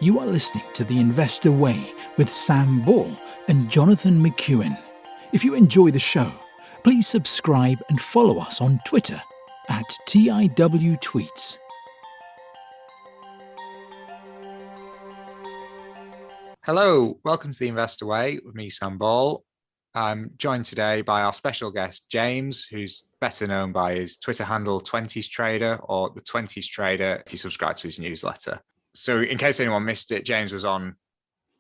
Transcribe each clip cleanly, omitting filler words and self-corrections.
You are listening to The Investor Way with Sam Ball and Jonathan McEwen. If you enjoy the show, please subscribe and follow us on Twitter at TIW Tweets. Hello, welcome to The Investor Way with me, Sam Ball. I'm joined today by our special guest, James, who's better known by his Twitter handle, Twenties Trader, or the Twenties Trader, if you subscribe to his newsletter. So in case anyone missed it, James was on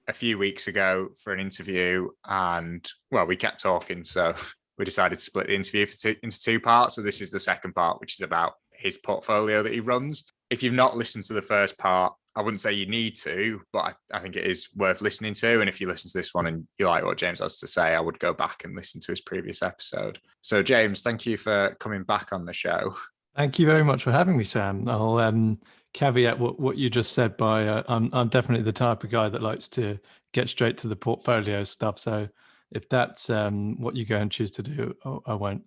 a few weeks ago for an interview and, well, we kept talking. So we decided to split the interview into two parts. So this is the second part, which is about his portfolio that he runs. If you've not listened to the first part, I wouldn't say you need to, but I think it is worth listening to. And if you listen to this one and you like what James has to say, I would go back and listen to his previous episode. So James, thank you for coming back on the show. Thank you very much for having me, Sam. I'll caveat what you just said by I'm definitely the type of guy that likes to get straight to the portfolio stuff. So if that's what you go and choose to do, I won't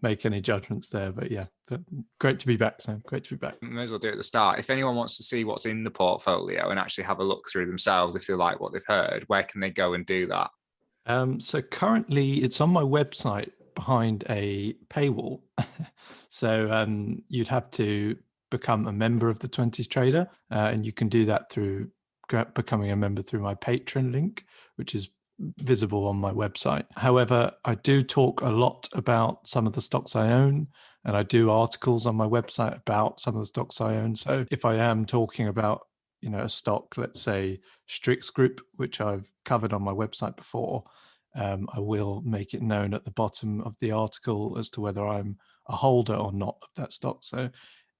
make any judgments there. But yeah, great to be back, Sam. Great to be back. May as well do it at the start. If anyone wants to see what's in the portfolio and actually have a look through themselves, if they like what they've heard, where can they go and do that? So currently it's on my website behind a paywall. So you'd have to become a member of the Twenties Trader, and you can do that through becoming a member through my Patreon link, which is visible on my website. However, I do talk a lot about some of the stocks I own, and I do articles on my website about some of the stocks I own. So if I am talking about, a stock, let's say Strix Group, which I've covered on my website before, I will make it known at the bottom of the article as to whether I'm a holder or not of that stock. So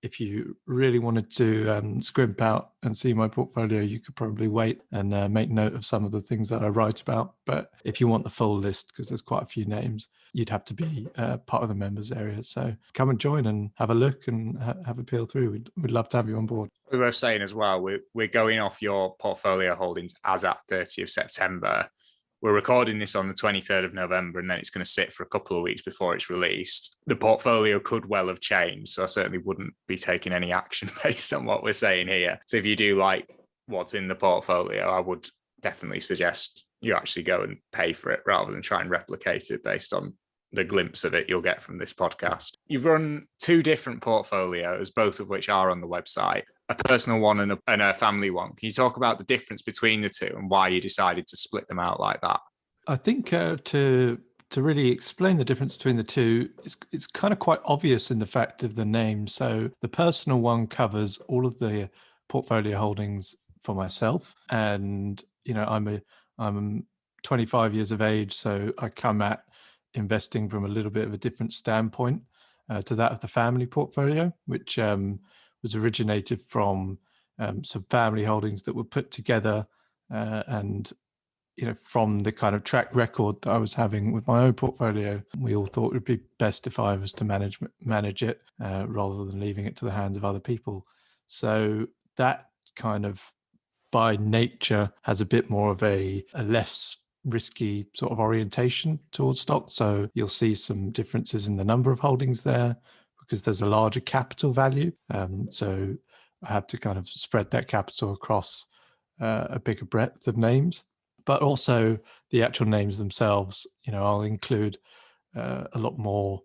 if you really wanted to scrimp out and see my portfolio, you could probably wait and make note of some of the things that I write about. But if you want the full list, because there's quite a few names, you'd have to be part of the members area. So come and join and have a look and have a peel through. We'd love to have you on board. We were saying as well, we're going off your portfolio holdings as at 30th September. We're recording this on the 23rd of November, and then it's going to sit for a couple of weeks before it's released. The portfolio could well have changed, so I certainly wouldn't be taking any action based on what we're saying here. So if you do like what's in the portfolio, I would definitely suggest you actually go and pay for it rather than try and replicate it based on the glimpse of it you'll get from this podcast. You've run two different portfolios, both of which are on the website, a personal one and a family one. Can you talk about the difference between the two and why you decided to split them out like that? I think to really explain the difference between the two, it's kind of quite obvious in the fact of the name. So the personal one covers all of the portfolio holdings for myself, and I'm 25 years of age, so I come at investing from a little bit of a different standpoint to that of the family portfolio, which was originated from some family holdings that were put together and from the kind of track record that I was having with my own portfolio, we all thought it would be best if I was to manage it rather than leaving it to the hands of other people. So that kind of by nature has a bit more of a less risky sort of orientation towards stocks. So you'll see some differences in the number of holdings there because there's a larger capital value. So I have to kind of spread that capital across a bigger breadth of names, but also the actual names themselves. I'll include a lot more,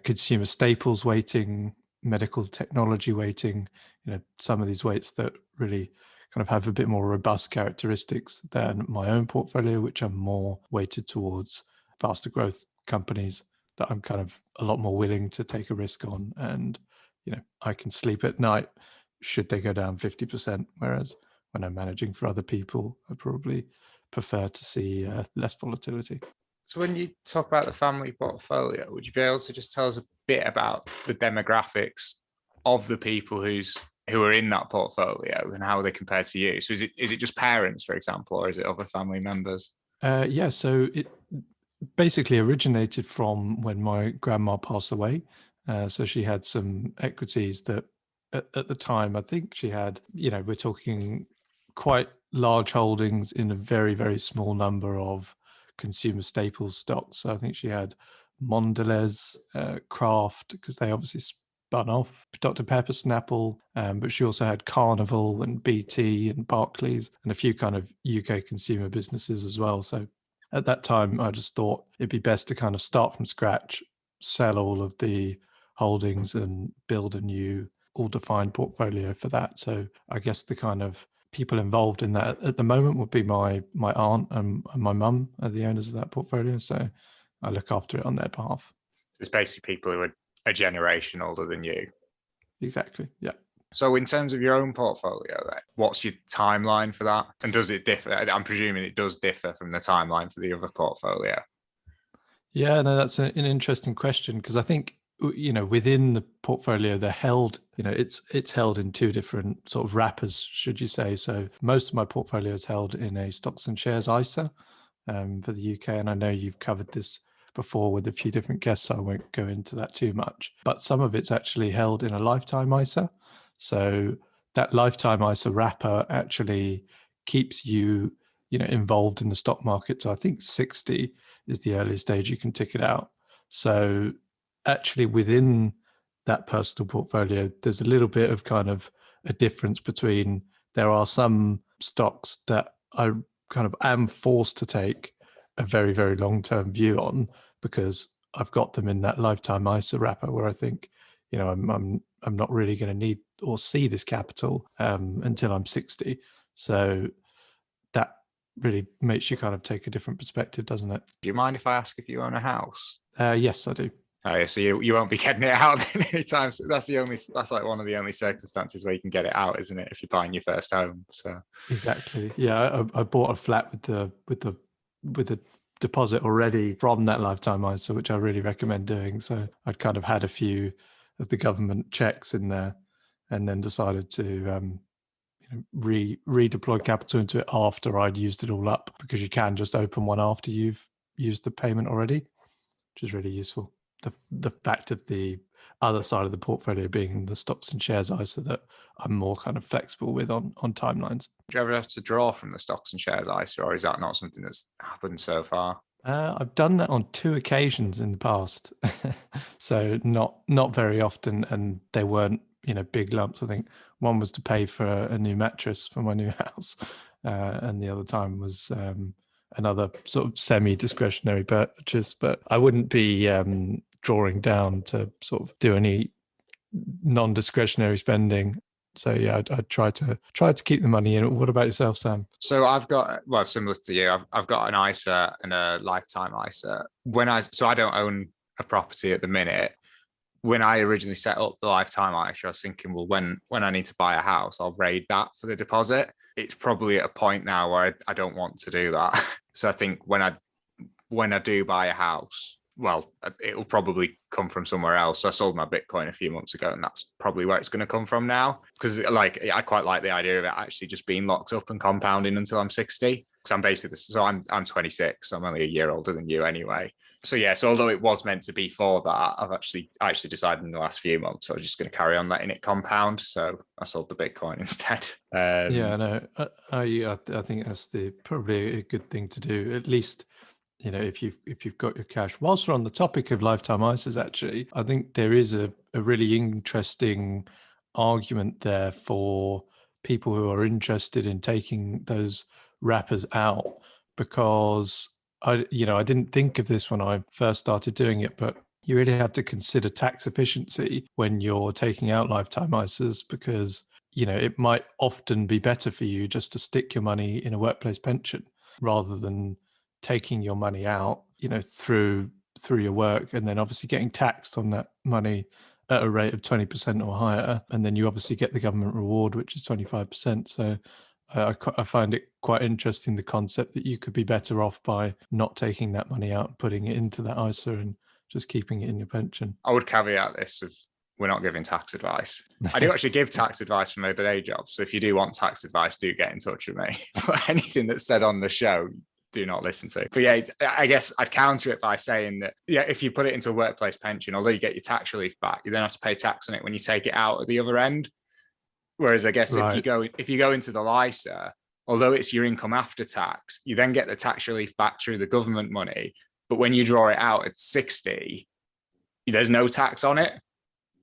consumer staples weighting, medical technology weighting, some of these weights that really kind of have a bit more robust characteristics than my own portfolio, which are more weighted towards faster growth companies that I'm kind of a lot more willing to take a risk on. And, I can sleep at night should they go down 50%. Whereas when I'm managing for other people, I probably prefer to see less volatility. So when you talk about the family portfolio, would you be able to just tell us a bit about the demographics of the people who are in that portfolio and how they compare to you? So is it just parents, for example, or is it other family members? Yeah, so it basically originated from when my grandma passed away. So she had some equities that at the time, I think she had, we're talking quite large holdings in a very, very small number of consumer staples stocks. So I think she had Mondelez, Kraft, because they obviously spun off Dr. Pepper, Snapple, but she also had Carnival and BT and Barclays and a few kind of UK consumer businesses as well. So at that time, I just thought it'd be best to kind of start from scratch, sell all of the holdings and build a new all-defined portfolio for that. So I guess the kind of people involved in that at the moment would be my aunt and my mum are the owners of that portfolio. So I look after it on their behalf. It's basically people who are a generation older than you. Exactly. Yeah. So in terms of your own portfolio, then, what's your timeline for that? And does it differ? I'm presuming it does differ from the timeline for the other portfolio. Yeah, no, that's an interesting question, because I think, you know, within the portfolio, they're held, you know, it's held in two different sort of wrappers, should you say. So most of my portfolio is held in a stocks and shares ISA for the UK. And I know you've covered this before with a few different guests, so I won't go into that too much. But some of it's actually held in a lifetime ISA. So that lifetime ISA wrapper actually keeps you, you know, involved in the stock market. So I think 60 is the earliest age you can tick it out. So actually within that personal portfolio, there's a little bit of kind of a difference between, there are some stocks that I kind of am forced to take a very, very long-term view on because I've got them in that lifetime ISA wrapper where I think, you know, I'm not really going to need or see this capital until I'm 60. So that really makes you kind of take a different perspective, doesn't it? Do you mind if I ask if you own a house? Yes, I do. Oh, yeah, so you won't be getting it out anytime. So that's like one of the only circumstances where you can get it out, isn't it? If you're buying your first home. So exactly. Yeah, I bought a flat with the deposit already from that lifetime ISA, which I really recommend doing. So I'd kind of had a few of the government checks in there, and then decided to you know, redeploy capital into it after I'd used it all up, because you can just open one after you've used the payment already, which is really useful. The fact of the other side of the portfolio being the stocks and shares ISA that I'm more kind of flexible with on timelines. do you ever have to draw from the stocks and shares ISA, or is that not something that's happened so far? I've done that on 2 occasions in the past, so not very often, and they weren't, you know, big lumps. I think one was to pay for a new mattress for my new house, and the other time was another sort of semi-discretionary purchase. But I wouldn't be drawing down to sort of do any non-discretionary spending. So yeah, I'd try to keep the money in. What about yourself, Sam? So I've got, well, similar to you, I've got an ISA and a lifetime ISA. So I don't own a property at the minute. When I originally set up the lifetime ISA, I was thinking, well, when I need to buy a house, I'll raid that for the deposit. It's probably at a point now where I don't want to do that. So I think when I do buy a house, well, it'll probably come from somewhere else. So I sold my Bitcoin a few months ago, and that's probably where it's going to come from now. Because like, I quite like the idea of it actually just being locked up and compounding until I'm 60. Because I'm basically, so I'm 26, so I'm only a year older than you anyway. So yeah, so although it was meant to be for that, I've actually decided in the last few months I was just going to carry on letting it compound. So I sold the Bitcoin instead. Yeah, no, I think that's probably a good thing to do. At least, you know, if you've got your cash. Whilst we're on the topic of lifetime ISAs, actually, I think there is a really interesting argument there for people who are interested in taking those wrappers out, because I didn't think of this when I first started doing it, but you really have to consider tax efficiency when you're taking out lifetime ISAs, because, you know, it might often be better for you just to stick your money in a workplace pension rather than taking your money out, you know, through your work, and then obviously getting taxed on that money at a rate of 20% or higher, and then you obviously get the government reward, which is 25%. So I find it quite interesting, the concept that you could be better off by not taking that money out and putting it into that ISA and just keeping it in your pension. I would caveat this with, we're not giving tax advice. I do actually give tax advice from my day job. So if you do want tax advice, do get in touch with me. But anything that's said on the show, do not listen to. But yeah, I guess I'd counter it by saying that, yeah, if you put it into a workplace pension, although you get your tax relief back, you then have to pay tax on it when you take it out at the other end. Whereas I guess Right. if you go into the LISA, although it's your income after tax, you then get the tax relief back through the government money. But when you draw it out at 60, there's no tax on it.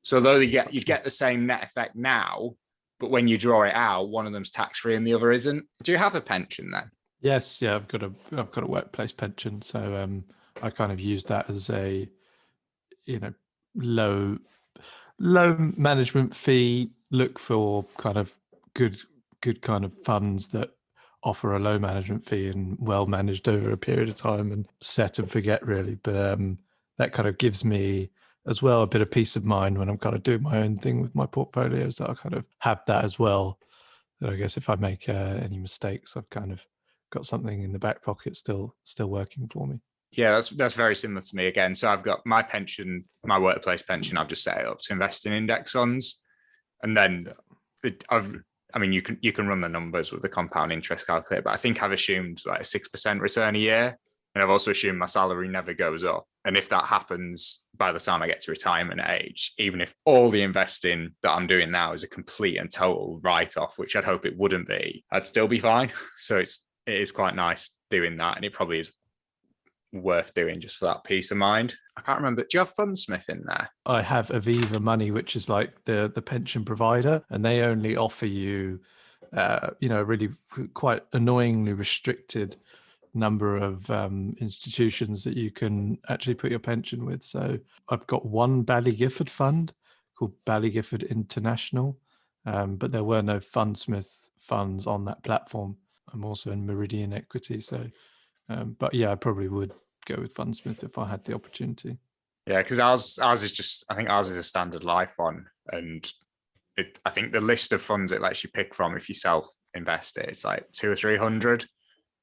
So though you'd get the same net effect now, but when you draw it out, one of them's tax-free and the other isn't. Do you have a pension then? Yes, yeah, I've got a workplace pension, so I kind of use that as a, you know, low management fee. Look for kind of good kind of funds that offer a low management fee and well managed over a period of time, and set and forget really. But that kind of gives me as well a bit of peace of mind when I'm kind of doing my own thing with my portfolios, that I kind of have that as well. That I guess if I make any mistakes, I've kind of got something in the back pocket still working for me. Yeah, that's very similar to me again. So I've got my pension, my workplace pension. I've just set it up to invest in index funds, and then you can run the numbers with the compound interest calculator, but I think I've assumed like a 6% return a year, and I've also assumed my salary never goes up. And if that happens by the time I get to retirement age, even if all the investing that I'm doing now is a complete and total write-off, which I'd hope it wouldn't be, I'd still be fine. So it is quite nice doing that, and it probably is worth doing just for that peace of mind. I can't remember. Do you have Fundsmith in there? I have Aviva Money, which is like the pension provider, and they only offer you, really quite annoyingly restricted number of institutions that you can actually put your pension with. So I've got one Ballygifford fund called Ballygifford International, but there were no Fundsmith funds on that platform. I'm also in Meridian Equity, so but yeah, I probably would go with Fundsmith if I had the opportunity. Yeah, because ours is just, I think ours is a standard life one, and I think the list of funds it lets you pick from if you self invest it, it's like 200 or 300.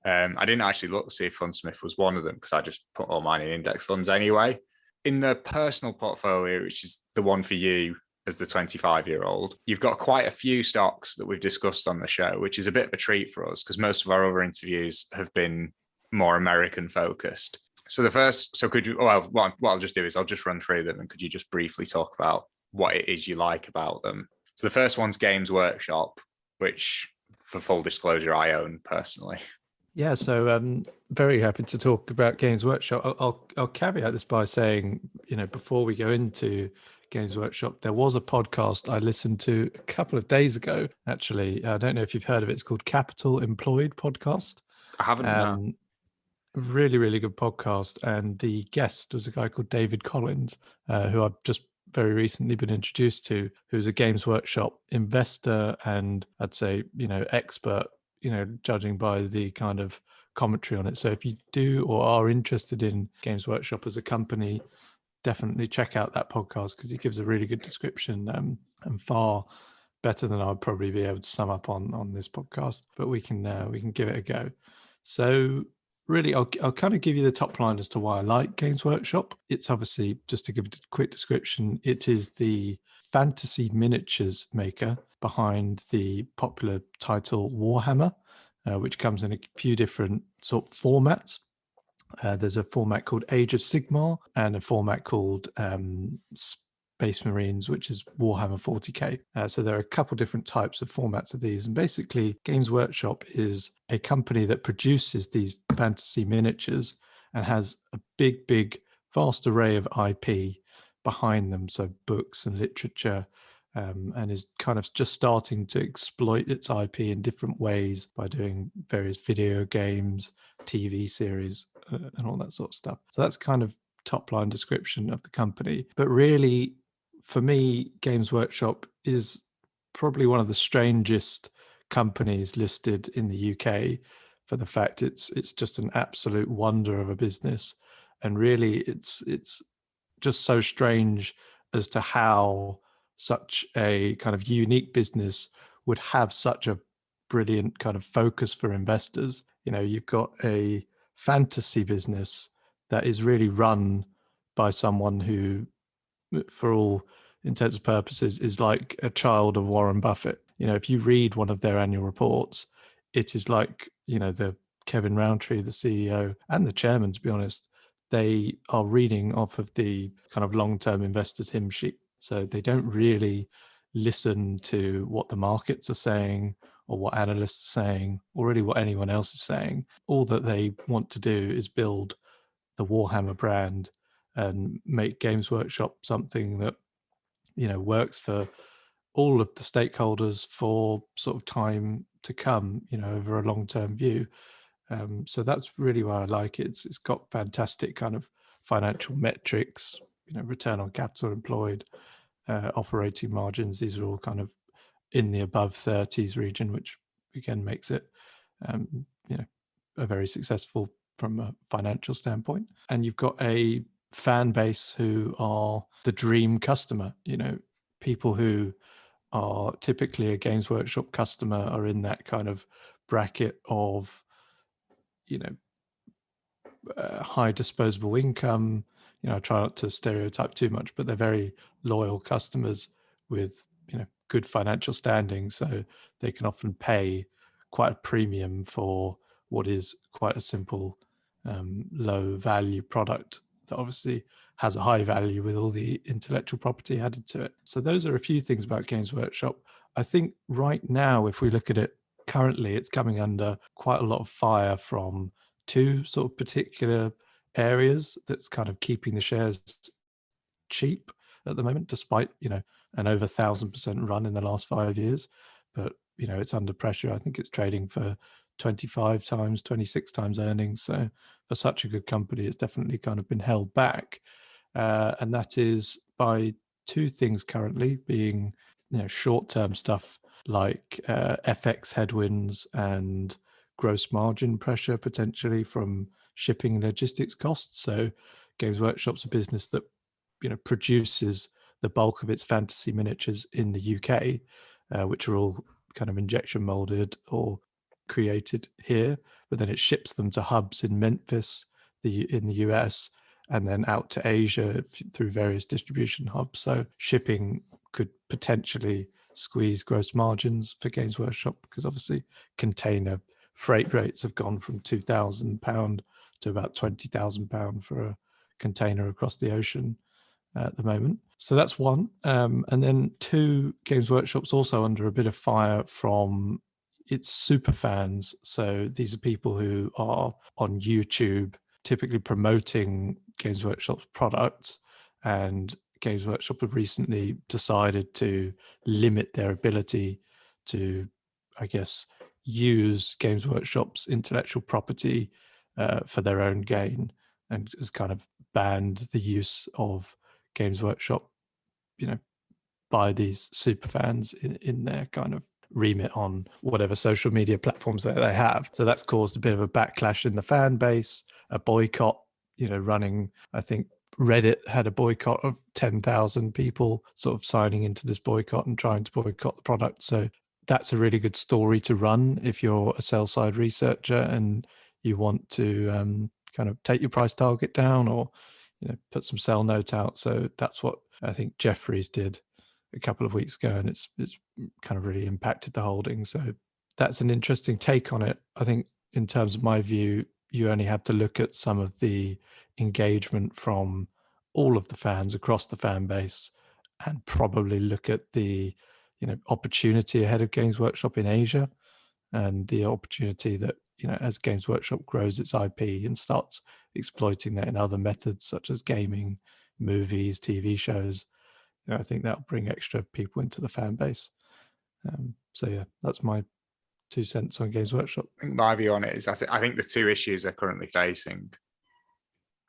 I didn't actually look to see if Fundsmith was one of them because I just put all mine in index funds anyway. In the personal portfolio, which is the one for you as the 25-year-old, you've got quite a few stocks that we've discussed on the show, which is a bit of a treat for us because most of our other interviews have been more American focused. So could you, what I'll just do is I'll just run through them, and could you just briefly talk about what it is you like about them? So the first one's Games Workshop, which for full disclosure, I own personally. Yeah, so I'm very happy to talk about Games Workshop. I'll caveat this by saying, before we go into Games Workshop, there was a podcast I listened to a couple of days ago, actually. I don't know if you've heard of it. It's called Capital Employed Podcast. I haven't, no. Really, really good podcast. And the guest was a guy called David Collins, who I've just very recently been introduced to, who's a Games Workshop investor and I'd say, expert, judging by the kind of commentary on it. So if you do or are interested in Games Workshop as a company, definitely check out that podcast because he gives a really good description and far better than I'd probably be able to sum up on this podcast. But we can give it a go. So really, I'll kind of give you the top line as to why I like Games Workshop. It's obviously, just to give a quick description, it is the fantasy miniatures maker behind the popular title Warhammer, which comes in a few different sort of formats. There's a format called Age of Sigmar and a format called Space Marines, which is Warhammer 40k. So there are a couple different types of formats of these. And basically, Games Workshop is a company that produces these fantasy miniatures and has a big, vast array of IP behind them. So books and literature, and is kind of just starting to exploit its IP in different ways by doing various video games, TV series, and all that sort of stuff. So that's kind of top line description of the company. But really, for me, Games Workshop is probably one of the strangest companies listed in the UK for the fact it's just an absolute wonder of a business. And really, it's just so strange as to how such a kind of unique business would have such a brilliant kind of focus for investors. You've got a fantasy business that is really run by someone who, for all intents and purposes, is like a child of Warren Buffett. If you read one of their annual reports, it is like, the Kevin Roundtree, the CEO and the chairman, to be honest, they are reading off of the kind of long-term investors hymn sheet. So they don't really listen to what the markets are saying or what analysts are saying or really what anyone else is saying. All that they want to do is build the Warhammer brand and make Games Workshop something that works for all of the stakeholders for sort of time to come, over a long-term view. So that's really why I like it. It's got fantastic kind of financial metrics, return on capital employed, operating margins. These are all kind of in the above 30s region, which again makes it, a very successful from a financial standpoint. And you've got a fan base who are the dream customer, people who are typically a Games Workshop customer are in that kind of bracket of, high disposable income. I try not to stereotype too much, but they're very loyal customers with, good financial standing. So they can often pay quite a premium for what is quite a simple, low value product that obviously has a high value with all the intellectual property added to it. So those are a few things about Games Workshop. I think right now, if we look at it currently, it's coming under quite a lot of fire from two sort of particular areas that's kind of keeping the shares cheap at the moment, despite, an over 1,000% run in the last 5 years. But, it's under pressure. I think it's trading for 25 times, 26 times earnings. So for such a good company, it's definitely kind of been held back. And that is by two things currently being, short-term stuff like FX headwinds and gross margin pressure potentially from shipping and logistics costs. So Games Workshop's a business that, produces the bulk of its fantasy miniatures in the UK, which are all kind of injection molded or created here, but then it ships them to hubs in Memphis, in the US, and then out to Asia through various distribution hubs. So shipping could potentially squeeze gross margins for Games Workshop, because obviously container freight rates have gone from £2,000 to about £20,000 for a container across the ocean at the moment. So that's one. And then two, Games Workshop's also under a bit of fire from its super fans. So these are people who are on YouTube typically promoting Games Workshop's products, and Games Workshop have recently decided to limit their ability to, I guess, use Games Workshop's intellectual property for their own gain, and has kind of banned the use of Games Workshop, by these super fans in their kind of remit on whatever social media platforms that they have. So that's caused a bit of a backlash in the fan base, a boycott, running. I think Reddit had a boycott of 10,000 people sort of signing into this boycott and trying to boycott the product. So that's a really good story to run if you're a sell side researcher and you want to kind of take your price target down, or put some sell note out. So that's what I think Jeffries did a couple of weeks ago, and it's kind of really impacted the holding. So that's an interesting take on it. I think in terms of my view, you only have to look at some of the engagement from all of the fans across the fan base, and probably look at the opportunity ahead of Games Workshop in Asia, and the opportunity that as Games Workshop grows its IP and starts exploiting that in other methods such as gaming, movies, TV shows, I think that'll bring extra people into the fan base. So yeah, that's my 2 cents on Games Workshop. I think my view on it is I think the two issues they're currently facing,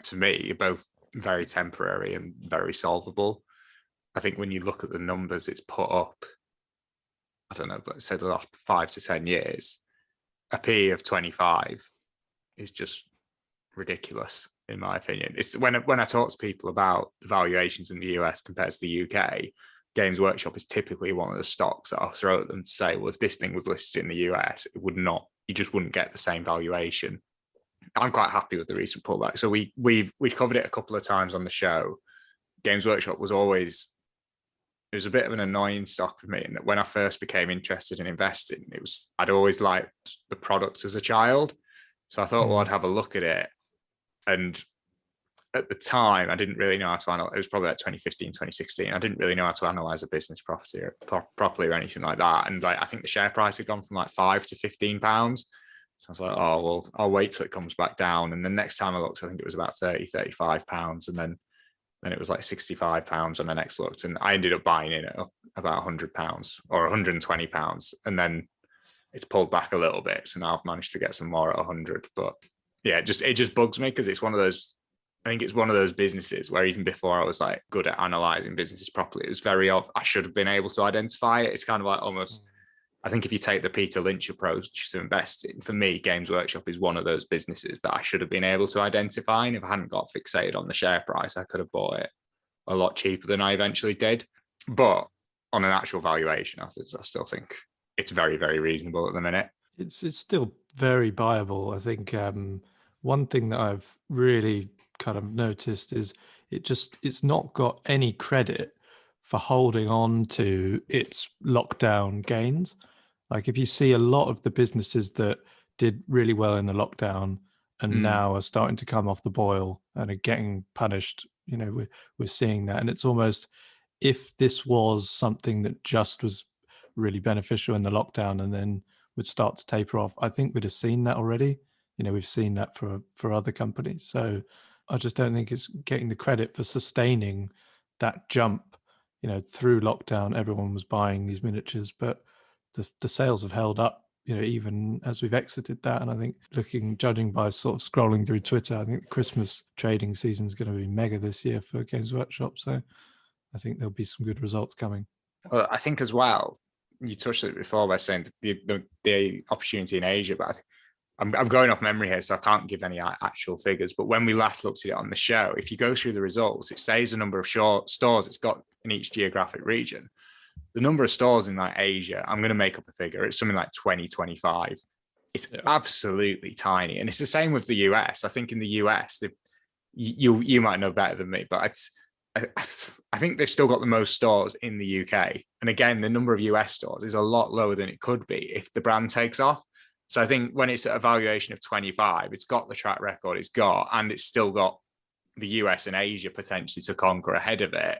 to me, are both very temporary and very solvable. I think when you look at the numbers it's put up, I don't know, let's say the last 5 to 10 years, a P of 25 is just ridiculous, in my opinion. It's when I talk to people about the valuations in the US compared to the UK, Games Workshop is typically one of the stocks that I'll throw at them to say, well, if this thing was listed in the US, it would not, you just wouldn't get the same valuation. I'm quite happy with the recent pullback. So we've covered it a couple of times on the show. Games Workshop was always, it was a bit of an annoying stock for me. And when I first became interested in investing, I'd always liked the product as a child. So I thought, well, I'd have a look at it. And at the time, I didn't really know how to analyze. It was probably like 2015, 2016. I didn't really know how to analyze a business properly or anything like that. And I think the share price had gone from like £5 to £15. So I was like, oh, well, I'll wait till it comes back down. And the next time I looked, I think it was about £30, £35. And then Then it was like £65 when I next looked, and I ended up buying it at about £100 or £120, and then it's pulled back a little bit. So now I've managed to get some more at 100. But yeah, it just bugs me because it's one of those. I think it's one of those businesses where even before I was like good at analyzing businesses properly, it was I should have been able to identify it. It's kind of like almost. I think if you take the Peter Lynch approach to investing, for me, Games Workshop is one of those businesses that I should have been able to identify. And if I hadn't got fixated on the share price, I could have bought it a lot cheaper than I eventually did. But on an actual valuation, I still think it's very, very reasonable at the minute. It's still very buyable. I think one thing that I've really kind of noticed is it's not got any credit for holding on to its lockdown gains. Like if you see a lot of the businesses that did really well in the lockdown and now are starting to come off the boil and are getting punished, we're seeing that. And it's almost, if this was something that just was really beneficial in the lockdown and then would start to taper off, I think we'd have seen that already. We've seen that for other companies. So I just don't think it's getting the credit for sustaining that jump. Through lockdown, everyone was buying these miniatures, but the sales have held up, even as we've exited that. And I think judging by sort of scrolling through Twitter, I think the Christmas trading season is going to be mega this year for Games Workshop. So I think there'll be some good results coming. Well, I think as well, you touched it before by saying the opportunity in Asia, but I'm going off memory here, so I can't give any actual figures. But when we last looked at it on the show, if you go through the results, it says the number of stores it's got in each geographic region. The number of stores in like Asia, I'm going to make up a figure, it's something like 20, 25. It's absolutely tiny. And it's the same with the US. I think in the US, you might know better than me, but I think they've still got the most stores in the UK. And again, the number of US stores is a lot lower than it could be if the brand takes off. So I think when it's at a valuation of 25, it's got the track record it's got, and it's still got the US and Asia potentially to conquer ahead of it.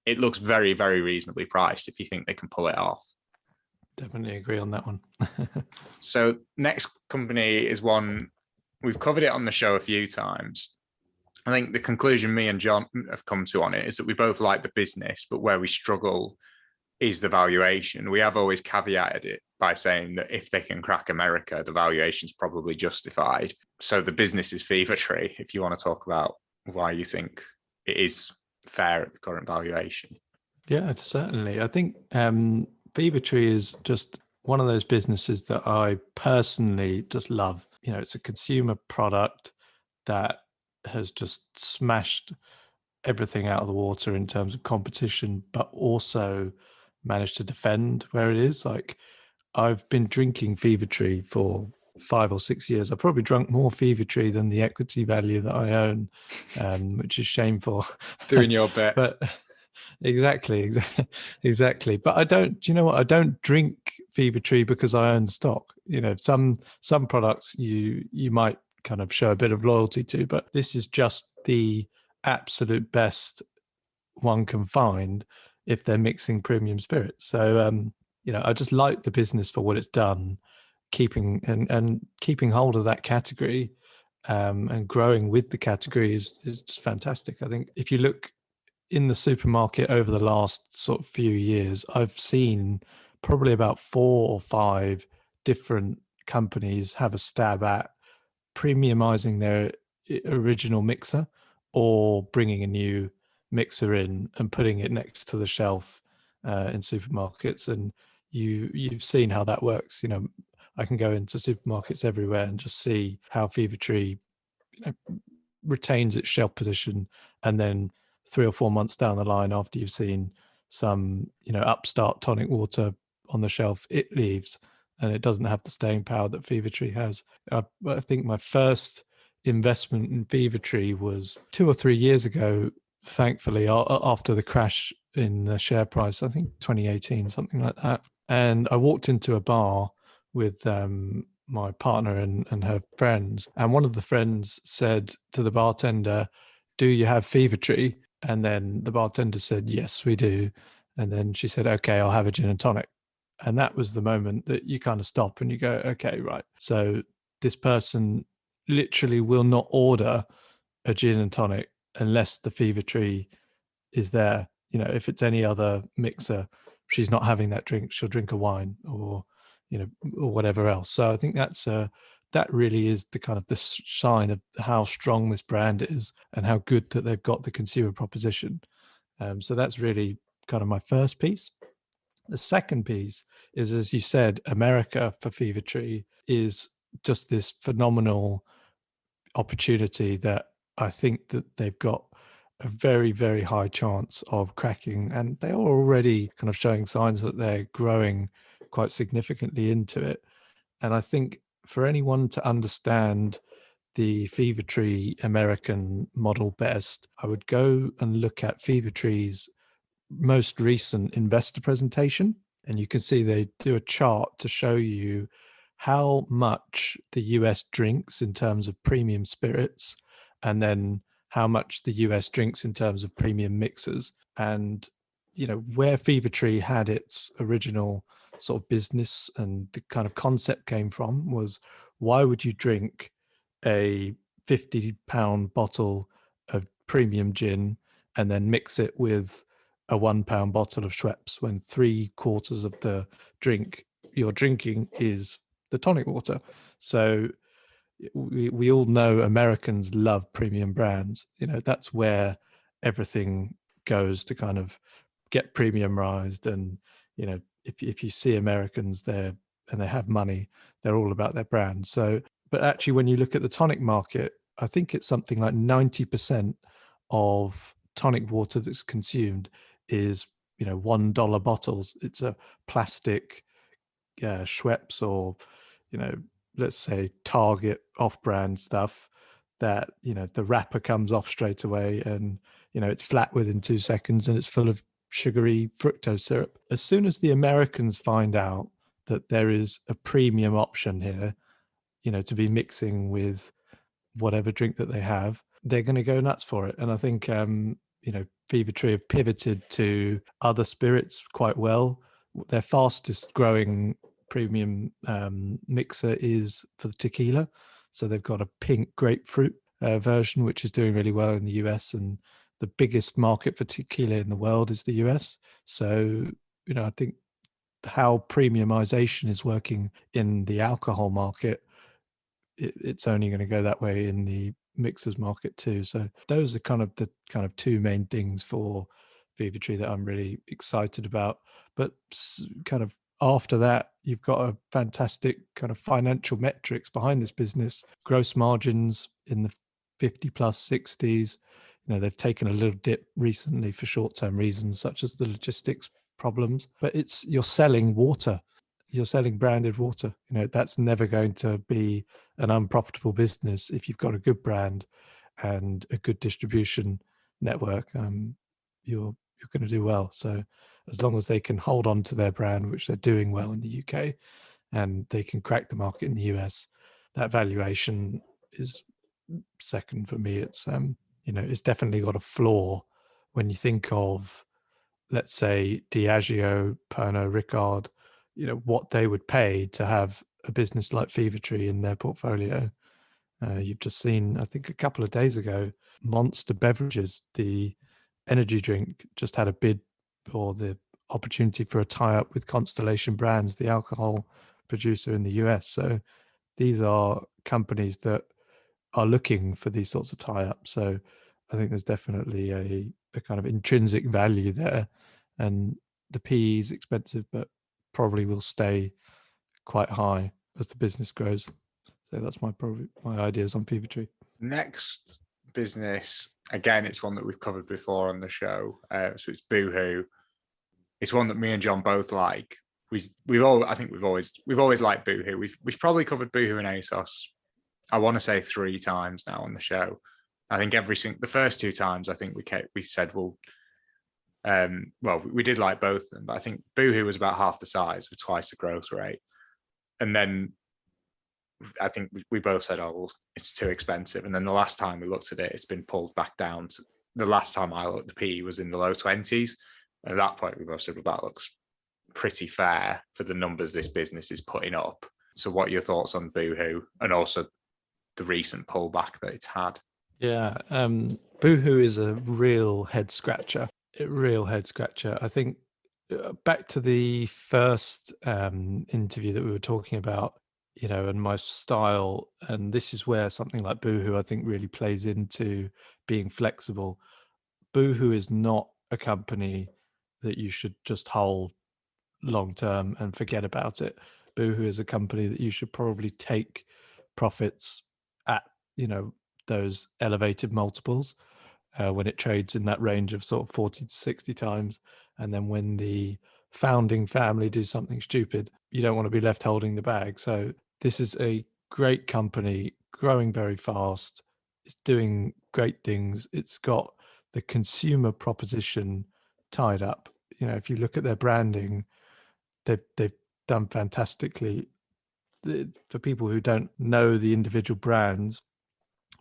It looks very, very reasonably priced if you think they can pull it off. Definitely agree on that one. So next company is one, we've covered it on the show a few times. I think the conclusion me and John have come to on it is that we both like the business, but where we struggle is the valuation. We have always caveated it by saying that if they can crack America, the valuation is probably justified. So the business is Fevertree, if you want to talk about why you think it is fair at the current valuation. Yeah, certainly. I think Fevertree is just one of those businesses that I personally just love. It's a consumer product that has just smashed everything out of the water in terms of competition, but also managed to defend where it is. Like, I've been drinking Fevertree for 5 or 6 years. I've probably drunk more Fevertree than the equity value that I own, which is shameful. Doing your bit. But exactly. But I don't, do you know what? I don't drink Fevertree because I own stock. Some products you might kind of show a bit of loyalty to, but this is just the absolute best one can find if they're mixing premium spirits. So, I just like the business for what it's done, keeping hold of that category and growing with the category is just fantastic. I think if you look in the supermarket over the last sort of few years, I've seen probably about 4 or 5 different companies have a stab at premiumizing their original mixer or bringing a new mixer in and putting it next to the shelf in supermarkets. And you've seen how that works. I can go into supermarkets everywhere and just see how Fevertree retains its shelf position, and then 3 or 4 months down the line, after you've seen some upstart tonic water on the shelf, it leaves and it doesn't have the staying power that Fevertree has. I think my first investment in Fevertree was 2 or 3 years ago, thankfully, after the crash in the share price, I think 2018, something like that. And I walked into a bar with my partner and her friends. And one of the friends said to the bartender, "Do you have Fevertree?" And then the bartender said, "Yes, we do." And then she said, "Okay, I'll have a gin and tonic." And that was the moment that you kind of stop and you go, okay, right. So this person literally will not order a gin and tonic unless the Fevertree is there. You know, if it's any other mixer, she's not having that drink. She'll drink a wine or, you know, or whatever else. So I think that really is the kind of the sign of how strong this brand is and how good that they've got the consumer proposition. So that's really kind of my first piece. The second piece is, as you said, America for Fevertree is just this phenomenal opportunity that I think that they've got a very, very high chance of cracking. And they are already kind of showing signs that they're growing quite significantly into it. And I think for anyone to understand the Fevertree American model best, I would go and look at Fevertree's most recent investor presentation. And you can see they do a chart to show you how much the US drinks in terms of premium spirits, and then how much the US drinks in terms of premium mixers. And, you know, where Fevertree had its original sort of business and the kind of concept came from was, why would you drink a £50 bottle of premium gin and then mix it with a £1 bottle of Schweppes when 3/4 of the drink you're drinking is the tonic water? So we all know Americans love premium brands. You know, that's where everything goes to kind of get premiumized. And, you know, if you see Americans there and they have money, they're all about their brand. So, but actually, when you look at the tonic market, I think it's something like 90% of tonic water that's consumed is, you know, $1 bottles. It's a plastic Schweppes or, you know, let's say Target off-brand stuff that, you know, the wrapper comes off straight away and, you know, it's flat within 2 seconds and it's full of sugary fructose syrup. As soon as the Americans find out that there is a premium option here, you know, to be mixing with whatever drink that they have, they're going to go nuts for it. And I think, you know, Fevertree have pivoted to other spirits quite well. Their fastest growing premium mixer is for the tequila. So they've got a pink grapefruit version, which is doing really well in the US. And the biggest market for tequila in the world is the US. So, you know, I think how premiumization is working in the alcohol market, it's only going to go that way in the mixers market too. So those are kind of the two main things for Fevertree that I'm really excited about. But kind of after that, you've got a fantastic kind of financial metrics behind this business. Gross margins in the 50 plus 60s. You know, they've taken a little dip recently for short-term reasons, such as the logistics problems. But you're selling water. You're selling branded water. You know, that's never going to be an unprofitable business if you've got a good brand and a good distribution network. You're going to do well. So as long as they can hold on to their brand, which they're doing well in the UK, and they can crack the market in the US, that valuation is second for me. It's you know, it's definitely got a floor when you think of, let's say, Diageo, Pernod Ricard, you know, what they would pay to have a business like Fevertree in their portfolio. You've just seen, I think a couple of days ago, Monster Beverages, the energy drink, just had a bid or the opportunity for a tie-up with Constellation Brands, the alcohol producer in the US. So these are companies that are looking for these sorts of tie-ups. So I think there's definitely a kind of intrinsic value there. And the PE is expensive, but probably will stay quite high as the business grows. So that's my ideas on Fevertree. Next business, again, it's one that we've covered before on the show. So it's Boohoo. It's one that me and John both like. We've always liked Boohoo. We've probably covered Boohoo and ASOS, I want to say 3 times now on the show. I think the first 2 times, I think we said, well, we did like both of them, but I think Boohoo was about half the size with twice the growth rate. And then I think we both said, oh, well, it's too expensive. And then the last time we looked at it, it's been pulled back down. The last time I looked, the PE was in the low 20s. At that point, we both said, well, that looks pretty fair for the numbers this business is putting up. So what are your thoughts on Boohoo and also the recent pullback that it's had? Yeah, Boohoo is a real head scratcher. I think back to the first interview that we were talking about, and my style, and this is where something like Boohoo, I think, really plays into being flexible. Boohoo is not a company that you should just hold long term and forget about it. Boohoo is a company that you should probably take profits at, those elevated multiples when it trades in that range of sort of 40 to 60 times. And then when the founding family do something stupid, you don't want to be left holding the bag. So this is a great company, growing very fast. It's doing great things. It's got the consumer proposition tied up. If you look at their branding, they've done fantastically. For people who don't know the individual brands,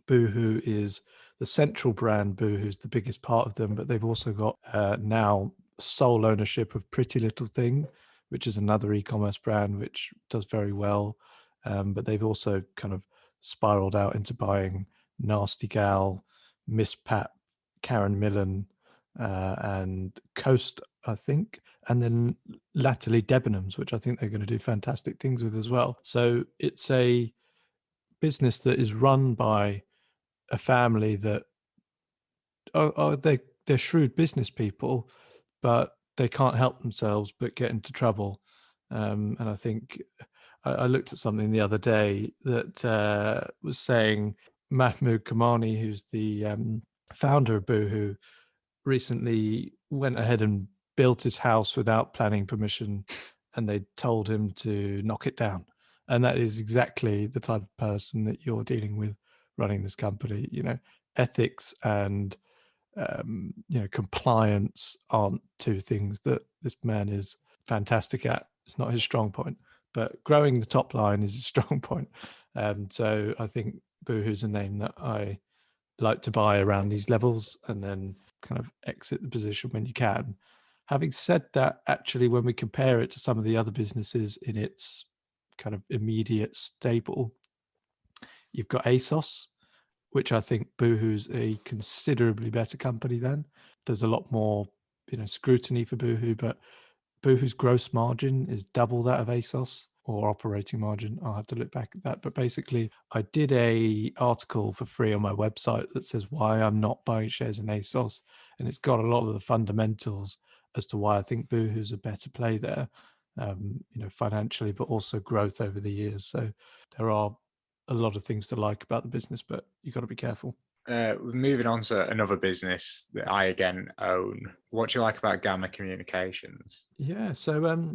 Boohoo is the central brand. Boohoo is the biggest part of them, but they've also got now sole ownership of Pretty Little Thing, which is another e-commerce brand which does very well. But they've also kind of spiraled out into buying Nasty Gal, Miss Pat, Karen Millen, and Coast, I think, and then latterly Debenhams, which I think they're going to do fantastic things with as well. So it's a business that is run by a family that they're shrewd business people, but they can't help themselves but get into trouble. And I think I looked at something the other day that was saying Mahmood Kamani, who's the founder of Boohoo, recently went ahead and built his house without planning permission, and they told him to knock it down. And that is exactly the type of person that you're dealing with running this company. Ethics and compliance aren't two things that this man is fantastic at. It's not his strong point, but growing the top line is a strong point. So I think Boohoo's a name that I like to buy around these levels and then kind of exit the position when you can. Having said that, actually, when we compare it to some of the other businesses in its kind of immediate stable, you've got ASOS, which I think Boohoo's a considerably better company than. There's a lot more, scrutiny for Boohoo, but Boohoo's gross margin is double that of ASOS, or operating margin. I'll have to look back at that. But basically, I did a article for free on my website that says why I'm not buying shares in ASOS. And it's got a lot of the fundamentals as to why I think Boohoo's a better play there, financially, but also growth over the years. So there are a lot of things to like about the business, but you've got to be careful. Moving on to another business that I again own. What do you like about Gamma Communications? Yeah, so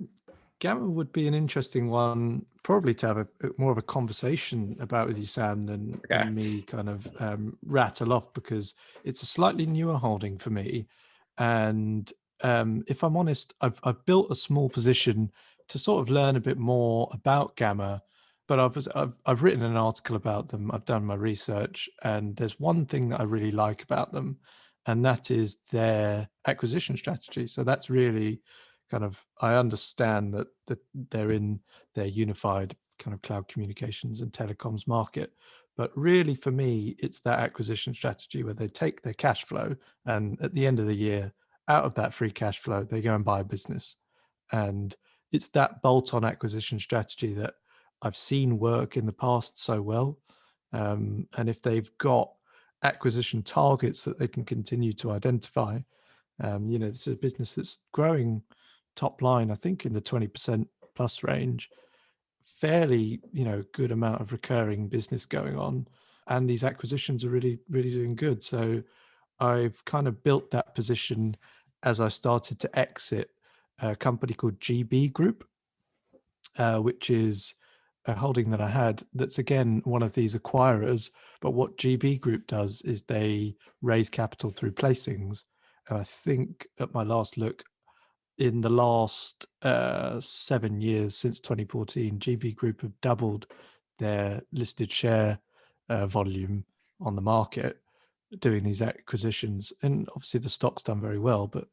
Gamma would be an interesting one, probably to have a more of a conversation about with you, Sam, than me kind of rattle off, because it's a slightly newer holding for me. And if I'm honest, I've built a small position to sort of learn a bit more about Gamma. But I've written an article about them. I've done my research, and there's one thing that I really like about them, and that is their acquisition strategy. So that's really kind of, I understand that they're in their unified kind of cloud communications and telecoms market, but really for me, it's that acquisition strategy where they take their cash flow, and at the end of the year, out of that free cash flow, they go and buy a business, and it's that bolt-on acquisition strategy that I've seen work in the past so well. And if they've got acquisition targets that they can continue to identify, this is a business that's growing top line, I think in the 20% plus range, fairly, good amount of recurring business going on. And these acquisitions are really, really doing good. So I've kind of built that position as I started to exit a company called GB Group, which is a holding that I had that's, again, one of these acquirers. But what GB Group does is they raise capital through placings. And I think at my last look, in the last 7 years since 2014, GB Group have doubled their listed share volume on the market doing these acquisitions. And obviously the stock's done very well, but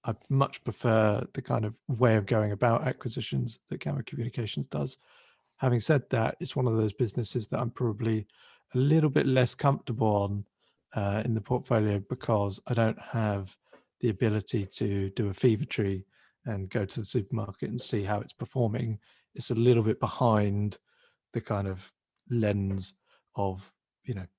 I much prefer the kind of way of going about acquisitions that Gamma Communications does. Having said that, it's one of those businesses that I'm probably a little bit less comfortable on in the portfolio because I don't have the ability to do a Fevertree and go to the supermarket and see how it's performing. It's a little bit behind the kind of lens of,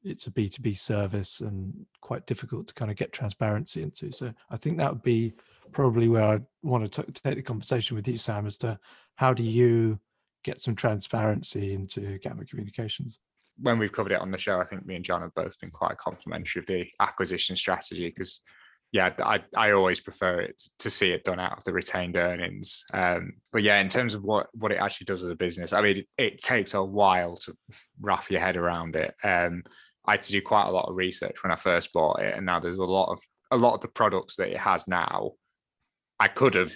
it's a B2B service and quite difficult to kind of get transparency into. So I think that would be probably where I want to take the conversation with you, Sam, as to how do you get some transparency into Gamma Communications? When we've covered it on the show, I think me and John have both been quite complimentary of the acquisition strategy because, yeah, I always prefer it to see it done out of the retained earnings. But yeah, in terms of what it actually does as a business, I mean, it takes a while to wrap your head around it. I had to do quite a lot of research when I first bought it, and now there's a lot of the products that it has now. I could have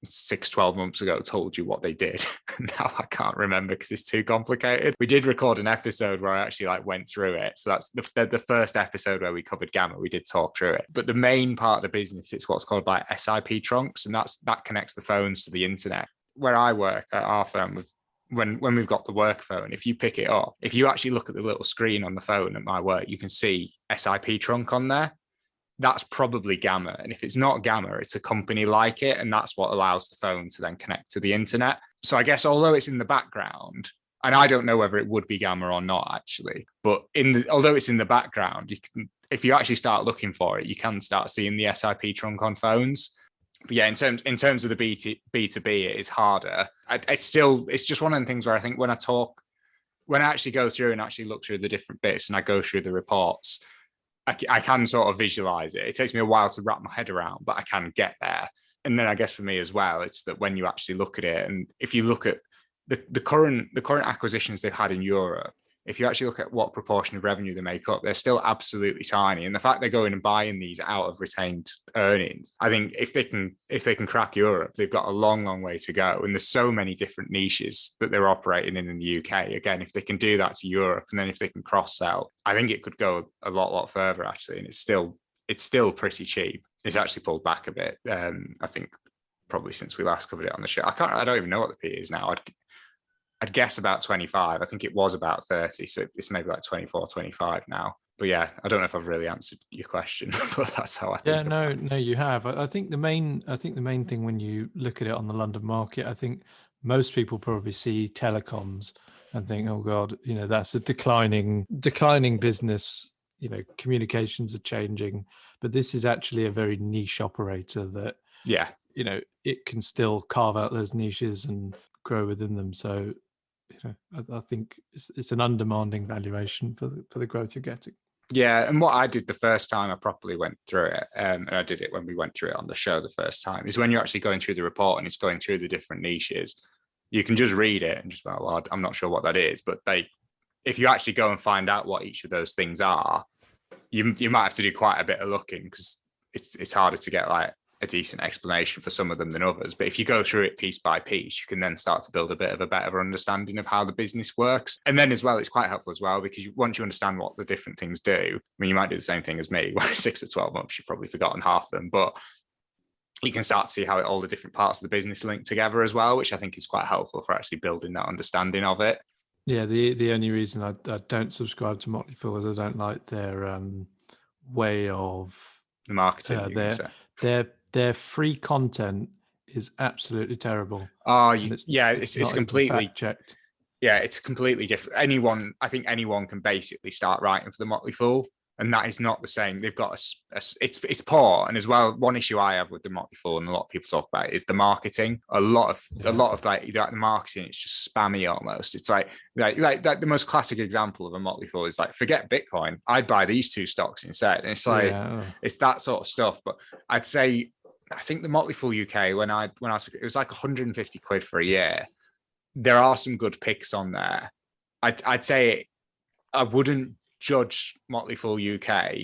12 months ago told you what they did. Now I can't remember because it's too complicated. We did record an episode where I actually went through it. So that's the first episode where we covered Gamma. We did talk through it. But the main part of the business is what's called SIP trunks, and that connects the phones to the internet. Where I work at our firm, when we've got the work phone, if you pick it up, if you actually look at the little screen on the phone at my work, you can see SIP trunk on there. That's probably Gamma. And if it's not Gamma, it's a company like it. And that's what allows the phone to then connect to the internet. So I guess although it's in the background, and I don't know whether it would be Gamma or not, actually, but although it's in the background, if you actually start looking for it, you can start seeing the SIP trunk on phones. But yeah, in terms of the B2B, it is harder. It's just one of the things where I think when I actually go through and actually look through the different bits and I go through the reports, I can sort of visualize it. It takes me a while to wrap my head around, but I can get there. And then I guess for me as well, it's that when you actually look at it, and if you look at the current acquisitions they've had in Europe, if you actually look at what proportion of revenue they make up, they're still absolutely tiny. And the fact they're going and buying these out of retained earnings, I think if they can crack Europe, they've got a long, long way to go. And there's so many different niches that they're operating in the UK. Again, if they can do that to Europe, and then if they can cross-sell, I think it could go a lot further, actually. And it's still pretty cheap. It's actually pulled back a bit. I think probably since we last covered it on the show. I don't even know what the P is now. I'd guess about 25. I think it was about 30. So it's maybe 24, 25 now. But yeah, I don't know if I've really answered your question, but that's how I think. Yeah, no, you have. I think the main thing when you look at it on the London market, I think most people probably see telecoms and think, oh God, that's a declining business. Communications are changing, but this is actually a very niche operator that, yeah, it can still carve out those niches and grow within them. So, I think it's an undemanding valuation for the growth you're getting. Yeah, and what I did the first time I properly went through it, and I did it when we went through it on the show the first time, is when you're actually going through the report and it's going through the different niches. You can just read it and just, well, I'm not sure what that is, but if you actually go and find out what each of those things are, you might have to do quite a bit of looking because it's harder to get a decent explanation for some of them than others. But if you go through it piece by piece, you can then start to build a bit of a better understanding of how the business works. And then as well, it's quite helpful as well, because once you understand what the different things do, I mean, you might do the same thing as me, where 6 to 12 months, you've probably forgotten half of them, but you can start to see how all the different parts of the business link together as well, which I think is quite helpful for actually building that understanding of it. Yeah, the only reason I don't subscribe to Motley Fool is I don't like their way of the marketing. Their free content is absolutely terrible. Oh, it's completely checked. Yeah, it's completely different. I think anyone can basically start writing for the Motley Fool, and that is not the same. They've got it's poor, and as well, one issue I have with the Motley Fool, and a lot of people talk about it, is the marketing. A lot of the marketing, it's just spammy almost. It's like the most classic example of a Motley Fool is forget Bitcoin, I'd buy these 2 stocks instead. And it's it's that sort of stuff. But I'd say, I think the Motley Fool UK, when I was, it was 150 quid for a year. There are some good picks on there. I'd say I wouldn't judge Motley Fool UK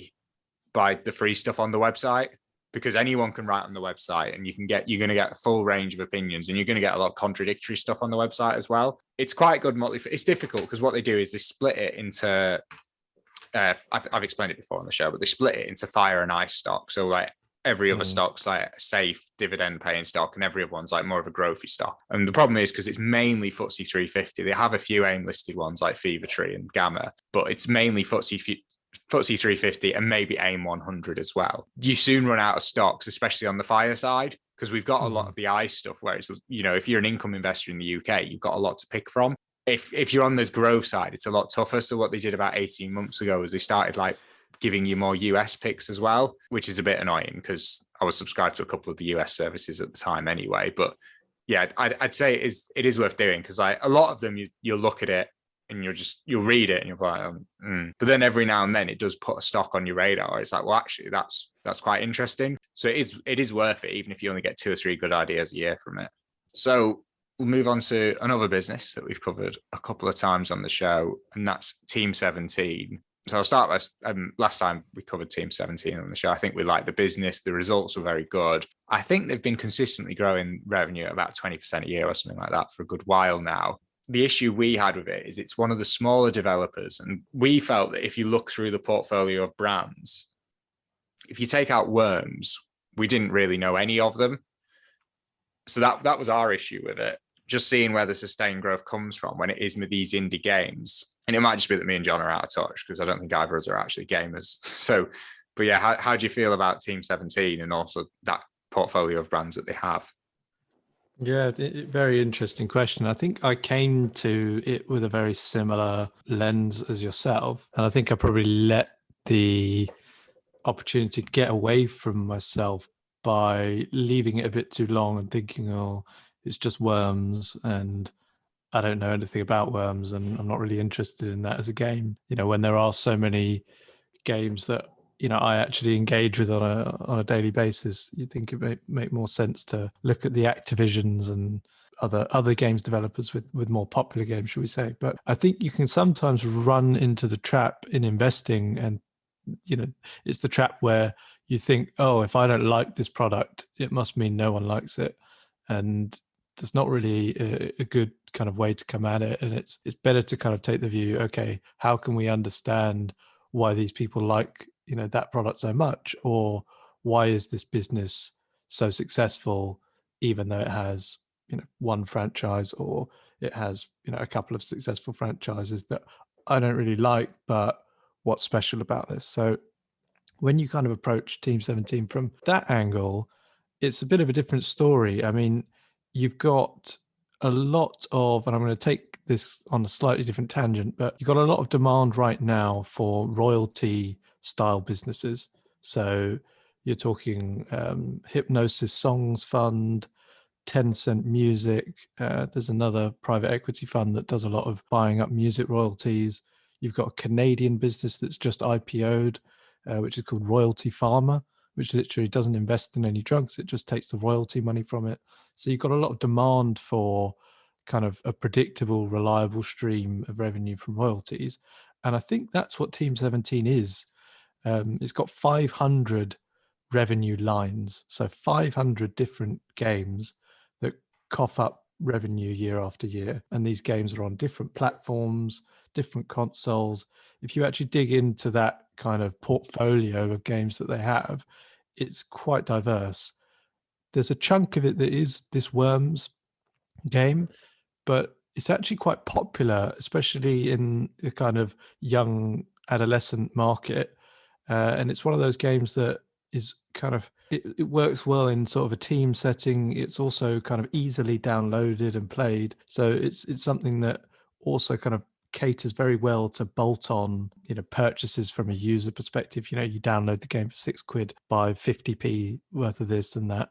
by the free stuff on the website, because anyone can write on the website, and you're going to get a full range of opinions, and you're going to get a lot of contradictory stuff on the website as well. It's quite good Motley Fool. It's difficult because what they do is they split it into I've explained it before on the show, but they split it into fire and ice stock. So every other stock's a safe dividend paying stock, and every other one's more of a growthy stock. And the problem is because it's mainly FTSE 350. They have a few AIM listed ones like Fevertree and Gamma, but it's mainly FTSE FTSE 350 and maybe AIM 100 as well. You soon run out of stocks, especially on the fire side, because we've got a lot of the ICE stuff where it's, if you're an income investor in the UK, you've got a lot to pick from. If you're on the growth side, it's a lot tougher. So what they did about 18 months ago is they started like giving you more US picks as well, which is a bit annoying because I was subscribed to a couple of the US services at the time anyway. But yeah, I'd say it is worth doing, because like a lot of them, you'll look at it and you'll read it and you're like, But then every now and then it does put a stock on your radar. It's like, well, actually, that's quite interesting. So it is worth it, even if you only get 2 or 3 good ideas a year from it. So we'll move on to another business that we've covered a couple of times on the show, and that's Team 17. So I'll start by, last time we covered Team 17 on the show. I think we liked the business. The results were very good. I think they've been consistently growing revenue at about 20% a year or something like that for a good while now. The issue we had with it is it's one of the smaller developers. And we felt that if you look through the portfolio of brands, if you take out Worms, we didn't really know any of them. So that was our issue with it. Just seeing where the sustained growth comes from when it is with these indie games. And it might just be that me and John are out of touch, because I don't think either of us are actually gamers. So, but yeah, how do you feel about Team 17 and also that portfolio of brands that they have? Yeah, very interesting question. I think I came to it with a very similar lens as yourself. And I think I probably let the opportunity to get away from myself by leaving it a bit too long and thinking, oh, it's just Worms and I don't know anything about Worms and I'm not really interested in that as a game. When there are so many games that I actually engage with on a daily basis, you think it may make more sense to look at the Activisions and other games developers with more popular games, should we say. But I think you can sometimes run into the trap in investing, and it's the trap where you think, oh, if I don't like this product, it must mean no one likes it. And there's not really a good kind of way to come at it. And it's better to kind of take the view, okay, how can we understand why these people like, that product so much? Or why is this business so successful, even though it has, one franchise, or it has, a couple of successful franchises that I don't really like, but what's special about this? So when you kind of approach Team 17 from that angle, it's a bit of a different story. I mean, you've got a lot of, and I'm going to take this on a slightly different tangent, but you've got a lot of demand right now for royalty style businesses. So you're talking Hypnosis Songs Fund, Tencent Music. There's another private equity fund that does a lot of buying up music royalties. You've got a Canadian business that's just IPO'd, which is called Royalty Pharma, which literally doesn't invest in any drugs. It just takes the royalty money from it. So you've got a lot of demand for kind of a predictable, reliable stream of revenue from royalties. And I think that's what Team 17 is. It's got 500 revenue lines. So 500 different games that cough up revenue year after year. And these games are on different platforms, different consoles. If you actually dig into that kind of portfolio of games that they have, it's quite diverse. There's a chunk of it that is this Worms game, but it's actually quite popular, especially in the kind of young adolescent market. And it's one of those games that is kind of, it works well in sort of a team setting. It's also kind of easily downloaded and played. So it's something that also kind of caters very well to bolt on, purchases from a user perspective. You download the game for £6, buy 50p worth of this and that,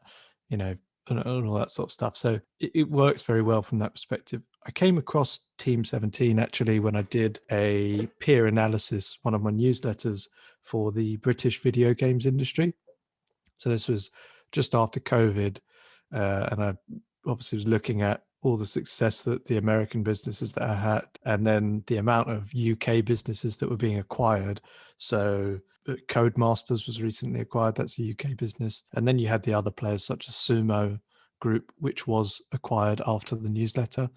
and all that sort of stuff. So it works very well from that perspective. I came across Team 17 actually when I did a peer analysis, one of my newsletters for the British video games industry. So this was just after COVID, and I obviously was looking at all the success that the American businesses that I had, and then the amount of UK businesses that were being acquired. So Codemasters was recently acquired. That's a UK business. And then you had the other players such as Sumo Group, which was acquired after the newsletter.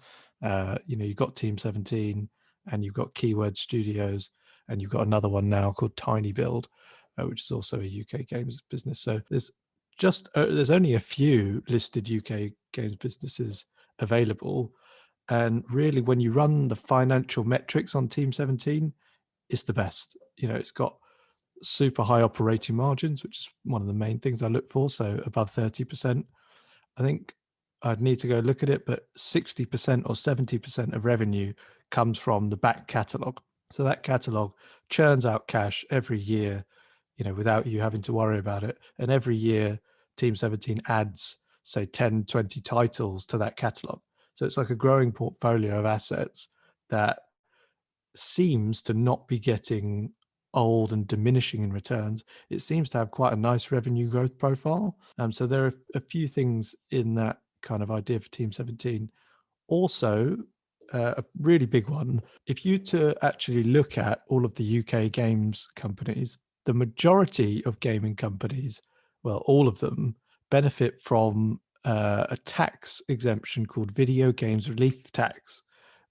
You've got Team 17 and you've got Keyword Studios, and you've got another one now called Tiny Build, which is also a UK games business. So there's only a few listed UK games businesses available. And really, when you run the financial metrics on Team 17, it's the best. It's got super high operating margins, which is one of the main things I look for. So above 30%. I think I'd need to go look at it, but 60% or 70% of revenue comes from the back catalog. So that catalog churns out cash every year, without you having to worry about it. And every year, Team 17 adds, say, 10, 20 titles to that catalog. So it's like a growing portfolio of assets that seems to not be getting old and diminishing in returns. It seems to have quite a nice revenue growth profile. So there are a few things in that kind of idea for Team 17. Also, a really big one, if you to actually look at all of the UK games companies, the majority of gaming companies, well, all of them, benefit from a tax exemption called video games relief tax.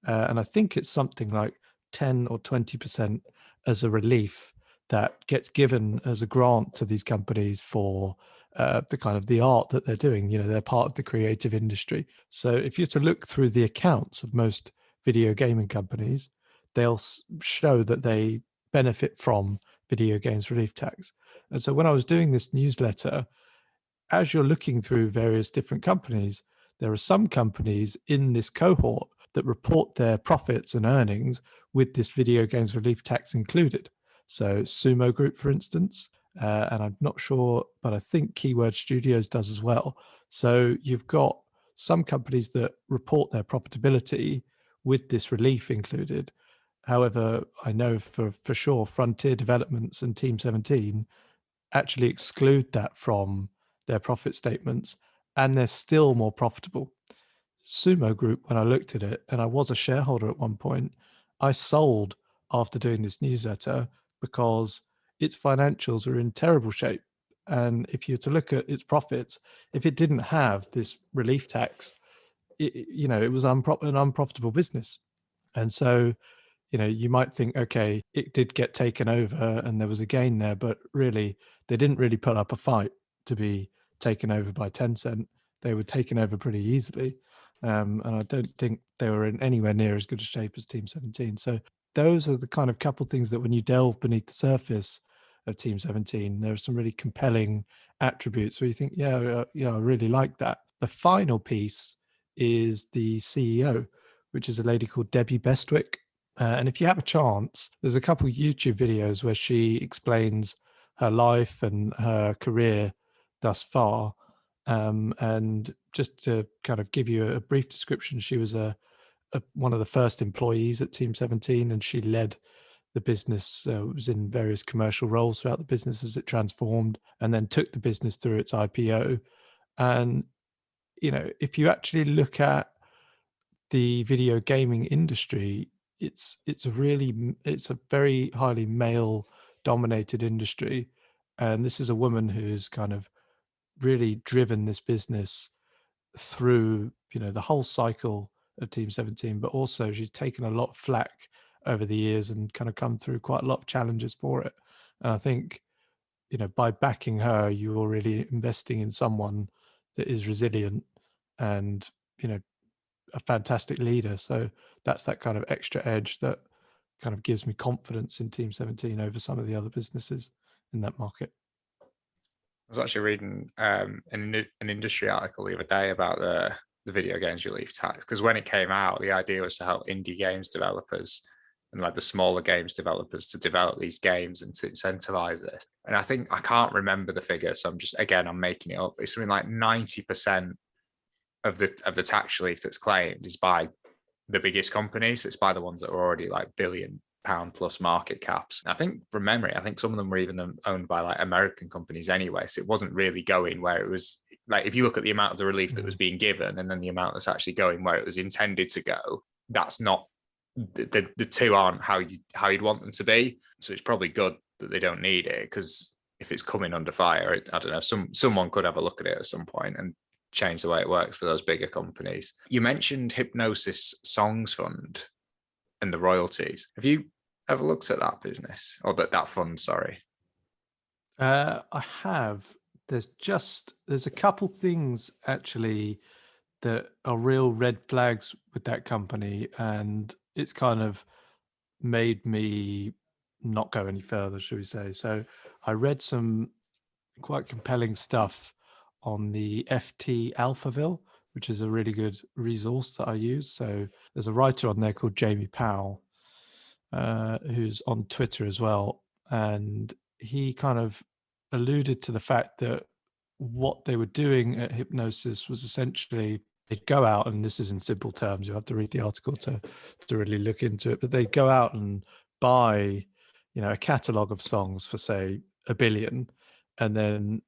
And I think it's something like 10 or 20% as a relief that gets given as a grant to these companies for the kind of the art that they're doing. They're part of the creative industry. So if you're to look through the accounts of most video gaming companies, they'll show that they benefit from video games relief tax. And so when I was doing this newsletter, as you're looking through various different companies, there are some companies in this cohort that report their profits and earnings with this video games relief tax included. So Sumo Group, for instance, and I'm not sure, but I think Keyword Studios does as well. So you've got some companies that report their profitability with this relief included. However, I know for sure Frontier Developments and Team 17 actually exclude that from their profit statements, and they're still more profitable. Sumo Group, when I looked at it, and I was a shareholder at one point, I sold after doing this newsletter because its financials are in terrible shape. And if you were to look at its profits, if it didn't have this relief tax, it was an unprofitable business. And so, you might think, okay, it did get taken over and there was a gain there, but really, they didn't really put up a fight to be taken over by Tencent. They were taken over pretty easily. And I don't think they were in anywhere near as good a shape as Team 17. So those are the kind of couple things that when you delve beneath the surface of Team 17, there are some really compelling attributes where you think, yeah, I really like that. The final piece is the CEO, which is a lady called Debbie Bestwick. And if you have a chance, there's a couple of YouTube videos where she explains her life and her career thus far. And just to kind of give you a brief description, she was one of the first employees at Team 17, and she led the business, was in various commercial roles throughout the business as it transformed, and then took the business through its IPO. And, if you actually look at the video gaming industry, it's a very highly male dominated industry. And this is a woman who's kind of really driven this business through, the whole cycle of Team 17, but also she's taken a lot of flack over the years and kind of come through quite a lot of challenges for it. And I think, by backing her, you're really investing in someone that is resilient and, a fantastic leader. So that's that kind of extra edge that kind of gives me confidence in Team 17 over some of the other businesses in that market. I was actually reading an industry article the other day about the video games relief tax, because when it came out, the idea was to help indie games developers and like the smaller games developers to develop these games and to incentivize this. And I think, I can't remember the figure, so I'm making it up. It's something like 90% of the tax relief that's claimed is by the biggest companies. It's by the ones that are already like £1 billion plus market caps. I think from memory, I think some of them were even owned by like American companies anyway. So it wasn't really going where it was. Like, if you look at the amount of the relief that was being given and then the amount that's actually going where it was intended to go, that's not, the two aren't how you'd want them to be. So it's probably good that they don't need it, because if it's coming under fire, I don't know, someone could have a look at it at some point and change the way it works for those bigger companies. You mentioned Hypnosis Songs Fund and the royalties. Have you ever looked at that business, or that fund? Sorry. I have. There's a couple things actually that are real red flags with that company, and it's kind of made me not go any further, should we say. So I read some quite compelling stuff on the FT Alphaville, which is a really good resource that I use. So there's a writer on there called Jamie Powell, who's on Twitter as well. And he kind of alluded to the fact that what they were doing at Hypnosis was essentially they'd go out, and this is in simple terms, you have to read the article to really look into it, but they'd go out and buy, a catalogue of songs for, say, 1 billion, and then,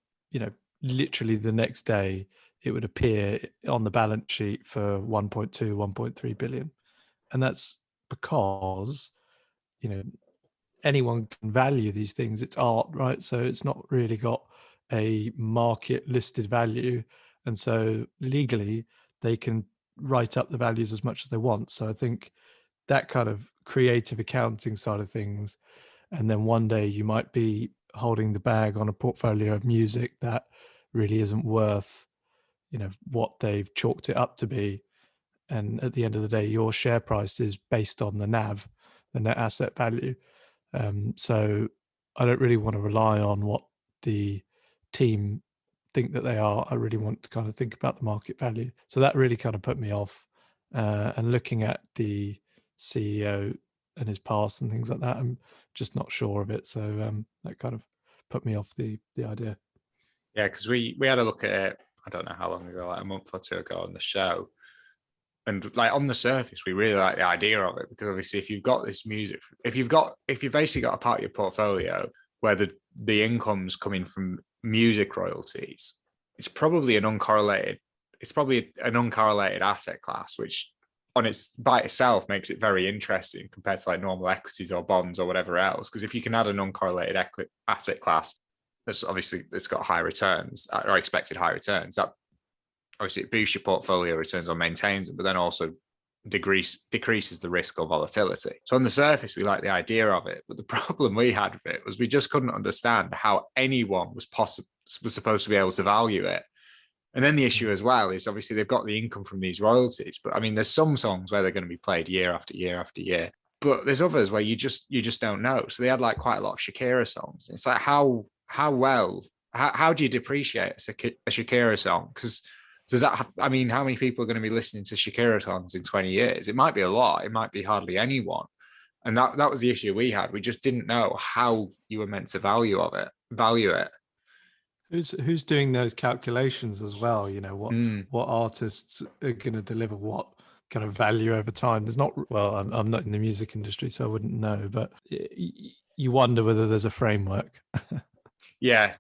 literally the next day it would appear on the balance sheet for 1.2, 1.3 billion. And that's because, anyone can value these things. It's art, right? So it's not really got a market listed value. And so legally, they can write up the values as much as they want. So I think that kind of creative accounting side of things. And then one day you might be holding the bag on a portfolio of music that really isn't worth, what they've chalked it up to be. And at the end of the day, your share price is based on the NAV, the net asset value. So I don't really want to rely on what the team think that they are. I really want to kind of think about the market value. So that really kind of put me off. And looking at the CEO and his past and things like that, I'm just not sure of it. So that kind of put me off the idea. Yeah, because we had a look at it, I don't know how long ago, like a month or two ago on the show. And like on the surface, we really like the idea of it, because obviously if you've got this music, if you've basically got a part of your portfolio where the income's coming from music royalties, it's probably an uncorrelated asset class, which by itself makes it very interesting compared to like normal equities or bonds or whatever else. Because if you can add an uncorrelated asset class it's got high returns or expected high returns, that obviously it boosts your portfolio returns or maintains them, but then also decreases the risk or volatility. So on the surface, we like the idea of it, but the problem we had with it was we just couldn't understand how anyone was supposed to be able to value it. And then the issue as well is obviously they've got the income from these royalties, but I mean, there's some songs where they're going to be played year after year after year, but there's others where you just don't know. So they had like quite a lot of Shakira songs. It's like how do you depreciate a Shakira song? Because does that how many people are going to be listening to Shakira songs in 20 years? It might be a lot. It might be hardly anyone. And that was the issue we had. We just didn't know how you were meant to value it. Who's doing those calculations as well? What artists are going to deliver what kind of value over time? There's not, well, I'm not in the music industry, so I wouldn't know, but you wonder whether there's a framework. Yeah.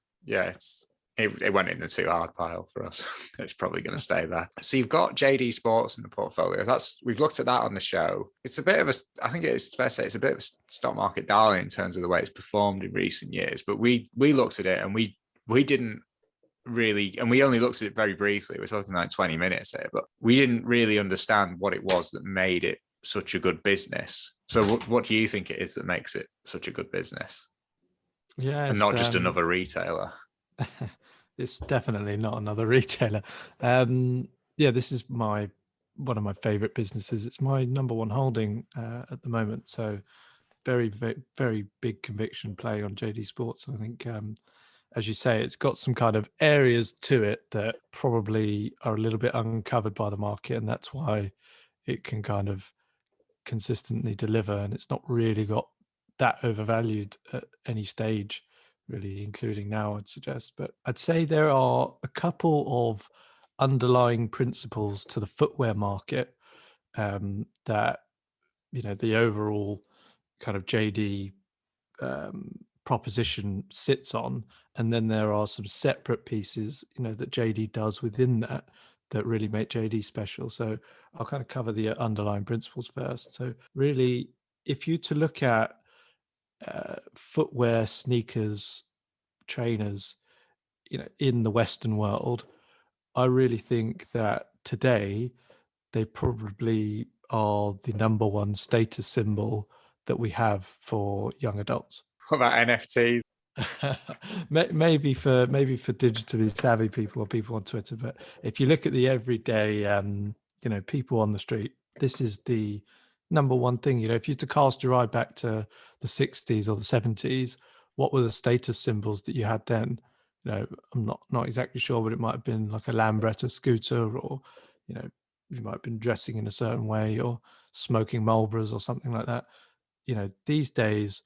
It went in the too hard pile for us. It's probably going to stay there. So you've got JD Sports in the portfolio. We've looked at that on the show. It's a bit of I think it's fair to say it's a bit of a stock market darling in terms of the way it's performed in recent years. But we looked at it and we didn't really, and we only looked at it very briefly. We're talking like 20 minutes here, but we didn't really understand what it was that made it such a good business. So what do you think it is that makes it such a good business? Yeah, and not just another retailer. It's definitely not another retailer. This is one of my favorite businesses. It's my number one holding at the moment. So very, very, very big conviction play on JD Sports. I think, as you say, it's got some kind of areas to it that probably are a little bit uncovered by the market. And that's why it can kind of consistently deliver. And it's not really got that overvalued at any stage, really, including now, I'd suggest. But I'd say there are a couple of underlying principles to the footwear market that, the overall kind of JD proposition sits on. And then there are some separate pieces, that JD does within that really make JD special. So I'll kind of cover the underlying principles first. So really, if you to look at footwear, sneakers, trainers, in the Western world, I really think that today they probably are the number one status symbol that we have for young adults. What about NFTs? maybe for digitally savvy people or people on Twitter, but if you look at the everyday, people on the street, this is the number one thing. If you to cast your eye back to the 60s or the 70s, what were the status symbols that you had then? I'm not exactly sure, but it might have been like a Lambretta scooter, or you might have been dressing in a certain way, or smoking Marlboros or something like that. These days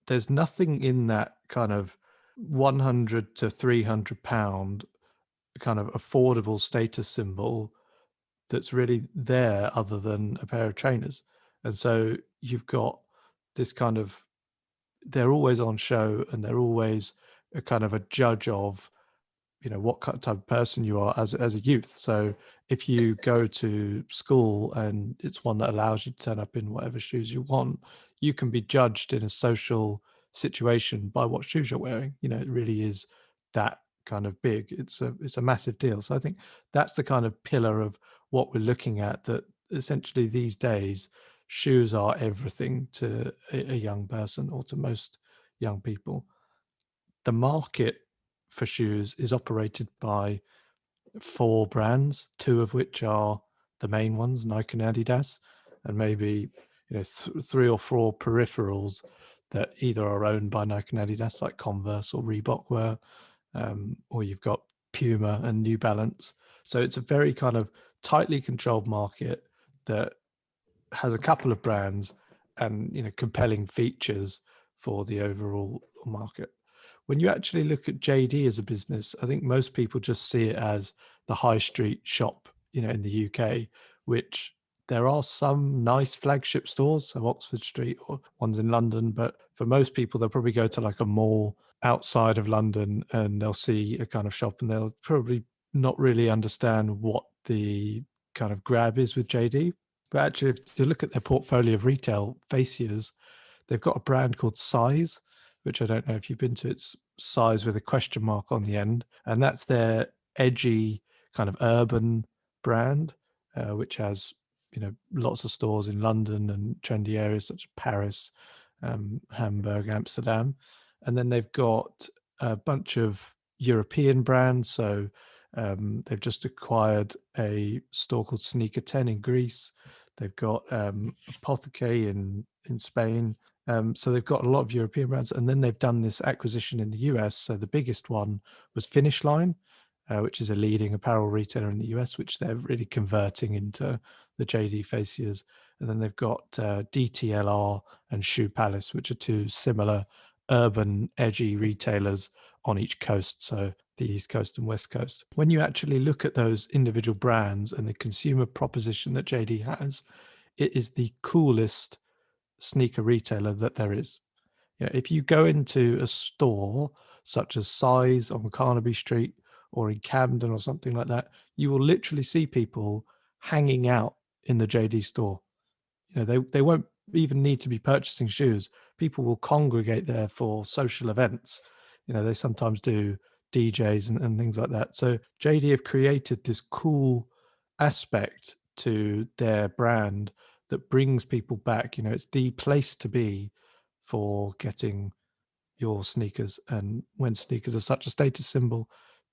there's nothing in that kind of 100 to 300 pound kind of affordable status symbol that's really there other than a pair of trainers. And so you've got this kind of, they're always on show, and they're always a kind of a judge of what type of person you are as a youth. So if you go to school and it's one that allows you to turn up in whatever shoes you want, you can be judged in a social situation by what shoes you're wearing. It really is that kind of big. It's a massive deal. So I think that's the kind of pillar of what we're looking at, that essentially these days shoes are everything to a young person, or to most young people. The market for shoes is operated by 4 brands, 2 of which are the main ones, Nike and Adidas, and maybe 3 or 4 peripherals that either are owned by Nike and Adidas, like Converse or Reebok were, or you've got Puma and New Balance. So it's a very kind of tightly controlled market that has a couple of brands and compelling features for the overall market. When you actually look at JD as a business, I think most people just see it as the high street shop, in the UK, which there are some nice flagship stores, so Oxford Street or ones in London, but for most people, they'll probably go to like a mall outside of London and they'll see a kind of shop, and they'll probably not really understand what the kind of grab is with JD. But actually, if you look at their portfolio of retail fascias, they've got a brand called Size, which I don't know if you've been to. It's Size with a question mark on the end. And that's their edgy kind of urban brand, which has, lots of stores in London and trendy areas such as Paris, Hamburg, Amsterdam. And then they've got a bunch of European brands. So they've just acquired a store called Sneaker 10 in Greece. They've got Apotheke in Spain. So they've got a lot of European brands, and then they've done this acquisition in the US. So the biggest one was Finish Line, which is a leading apparel retailer in the US, which they're really converting into the JD fascias. And then they've got DTLR and Shoe Palace, which are 2 similar urban edgy retailers on each coast, so the East Coast and West Coast. When you actually look at those individual brands and the consumer proposition that JD has, it is the coolest sneaker retailer that there is. If you go into a store such as Size on Carnaby Street or in Camden or something like that, you will literally see people hanging out in the JD store. They won't even need to be purchasing shoes. People will congregate there for social events. They sometimes do DJs and things like that. So JD have created this cool aspect to their brand that brings people back. It's the place to be for getting your sneakers. And when sneakers are such a status symbol,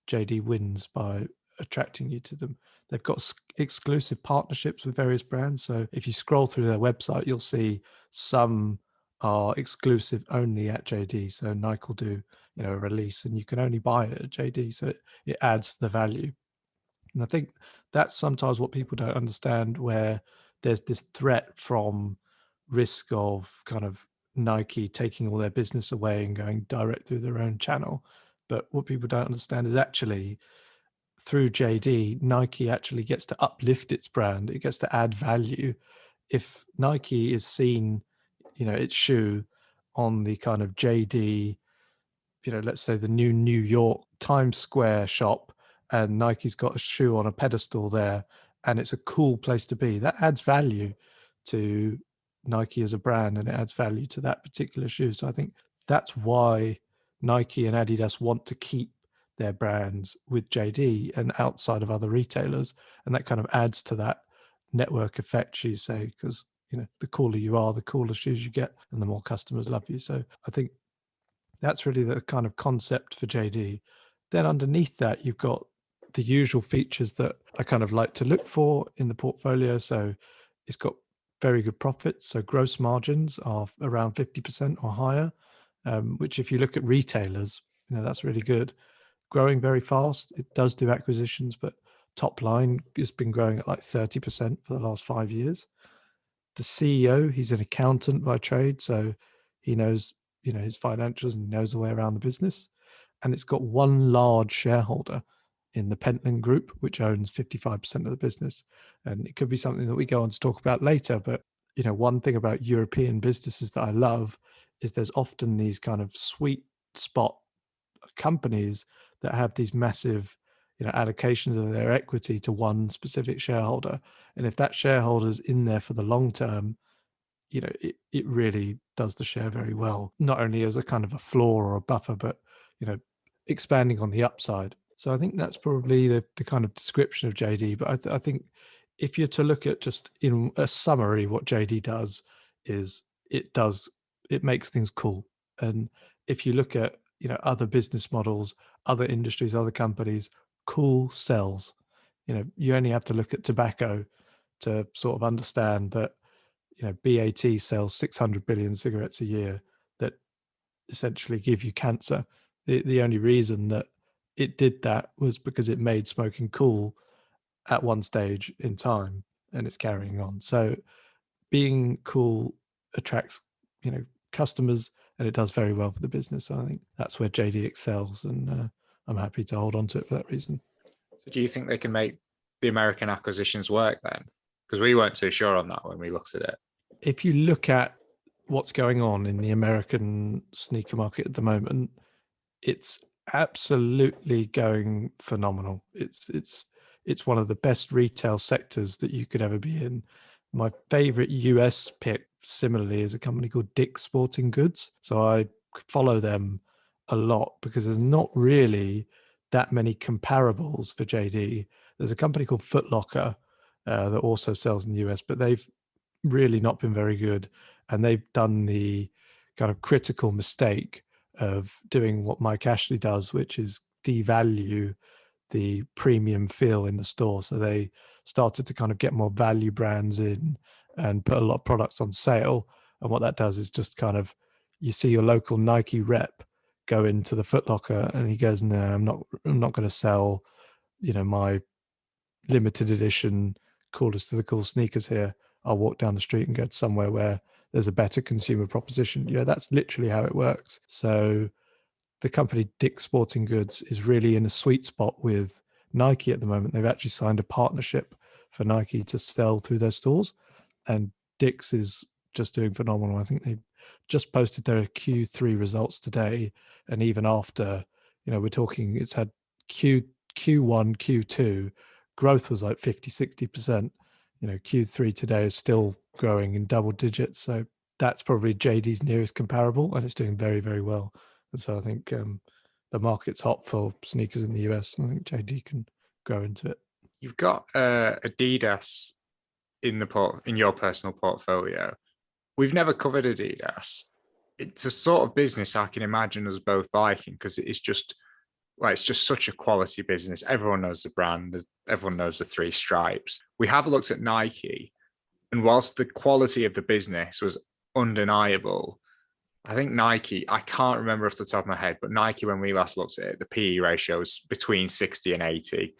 JD wins by attracting you to them. They've got exclusive partnerships with various brands. So if you scroll through their website, you'll see some are exclusive only at JD. So Nike will do, a release and you can only buy it at JD. So it adds the value. And I think that's sometimes what people don't understand, where there's this threat from risk of kind of Nike taking all their business away and going direct through their own channel. But what people don't understand is actually through JD, Nike actually gets to uplift its brand. It gets to add value. If Nike is seen, its shoe on the kind of JD, let's say the New York Times Square shop, and Nike's got a shoe on a pedestal there, and it's a cool place to be, that adds value to Nike as a brand, and it adds value to that particular shoe. So I think that's why Nike and Adidas want to keep their brands with JD and outside of other retailers. And that kind of adds to that network effect, you say, because, the cooler you are, the cooler shoes you get, and the more customers love you. So I think that's really the kind of concept for JD. Then underneath that, you've got the usual features that I kind of like to look for in the portfolio. So it's got very good profits. So gross margins are around 50% or higher, which if you look at retailers, that's really good. Growing very fast. It does do acquisitions, but top line has been growing at like 30% for the last 5 years. The CEO, he's an accountant by trade, so he knows, his financials and knows the way around the business. And it's got one large shareholder in the Pentland Group, which owns 55% of the business. And it could be something that we go on to talk about later. But, one thing about European businesses that I love is there's often these kind of sweet spot companies that have these massive, allocations of their equity to one specific shareholder. And if that shareholder's in there for the long term, it really does the share very well, not only as a kind of a floor or a buffer, but, expanding on the upside. So I think that's probably the kind of description of JD. But I think if you're to look at just in a summary, what JD does is it makes things cool. And if you look at, other business models, other industries, other companies, cool sells. You only have to look at tobacco to sort of understand that, BAT sells 600 billion cigarettes a year that essentially give you cancer. The only reason that it did that was because it made smoking cool at one stage in time, and it's carrying on. So being cool attracts, customers, and it does very well for the business. So I think that's where JD excels, and I'm happy to hold on to it for that reason. So do you think they can make the American acquisitions work then? Because we weren't too sure on that when we looked at it. If you look at what's going on in the American sneaker market at the moment, it's absolutely going phenomenal. It's one of the best retail sectors that you could ever be in. My favorite US pick, similarly, is a company called Dick's Sporting Goods. So I follow them a lot because there's not really that many comparables for JD. There's a company called Foot Locker that also sells in the US, but they've really not been very good. And they've done the kind of critical mistake of doing what Mike Ashley does, which is devalue the premium feel in the store. So they started to kind of get more value brands in and put a lot of products on sale. And what that does is just kind of, you see your local Nike rep go into the Foot Locker and he goes, no, I'm not going to sell, my limited edition coolest of the cool sneakers here. I'll walk down the street and go to somewhere where there's a better consumer proposition. That's literally how it works. So the company Dick's Sporting Goods is really in a sweet spot with Nike at the moment. They've actually signed a partnership for Nike to sell through their stores, and Dick's is just doing phenomenal. I think they just posted their Q3 results today, and even after, we're talking, it's had Q1, Q2, growth was like 50, 60%. Q3 today is still growing in double digits. So that's probably JD's nearest comparable, and it's doing very, very well. And so I think the market's hot for sneakers in the US, and I think JD can grow into it. You've got Adidas in your personal portfolio. We've never covered Adidas. It's a sort of business I can imagine us both liking because it's just such a quality business. Everyone knows the brand. Everyone knows the three stripes. We have looked at Nike, and whilst the quality of the business was undeniable, I think Nike, I can't remember off the top of my head, but Nike, when we last looked at it, the PE ratio was between 60 and 80.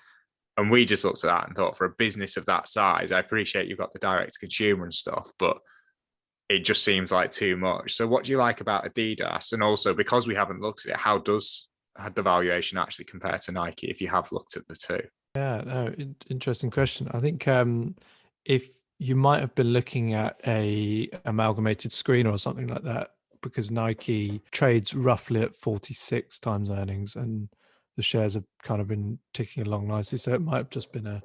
And we just looked at that and thought, for a business of that size, I appreciate you've got the direct consumer and stuff, but it just seems like too much. So what do you like about Adidas? And also, because we haven't looked at it, how does the valuation actually compare to Nike if you have looked at the two? Yeah, no, interesting question. I think if you might have been looking at a amalgamated screen or something like that, because Nike trades roughly at 46 times earnings, and the shares have kind of been ticking along nicely. So it might have just been a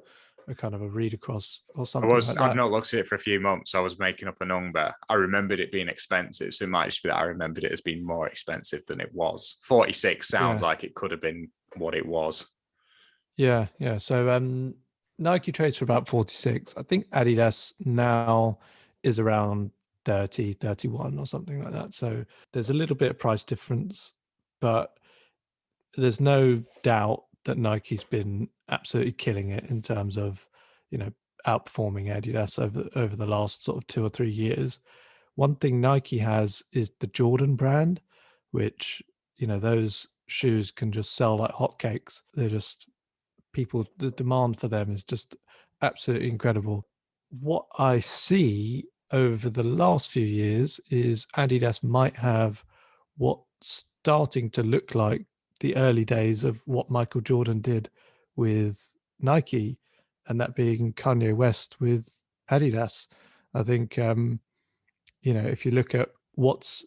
kind of a read across or something like that. I've not looked at it for a few months. I was making up a number. I remembered it being expensive. So it might just be that I remembered it as being more expensive than it was. 46 sounds like it could have been what it was. Yeah. So Nike trades for about 46. I think Adidas now is around 30, 31 or something like that. So there's a little bit of price difference, but there's no doubt that Nike's been absolutely killing it in terms of, outperforming Adidas over the last sort of 2 or 3 years. One thing Nike has is the Jordan brand, which, those shoes can just sell like hotcakes. They're just the demand for them is just absolutely incredible. What I see over the last few years is Adidas might have what's starting to look like the early days of what Michael Jordan did with Nike, and that being Kanye West with Adidas. I think, if you look at what's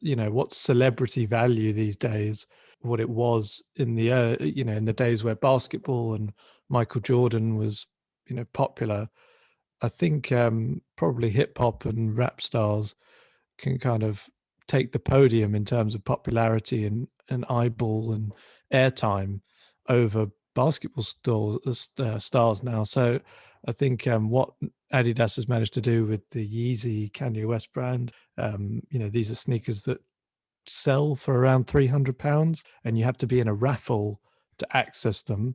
celebrity value these days, what it was in the days where basketball and Michael Jordan was, popular, I think probably hip hop and rap stars can kind of take the podium in terms of popularity and eyeball and airtime over basketball stars now. So I think what Adidas has managed to do with the Yeezy Kanye West brand, these are sneakers that sell for around £300, and you have to be in a raffle to access them.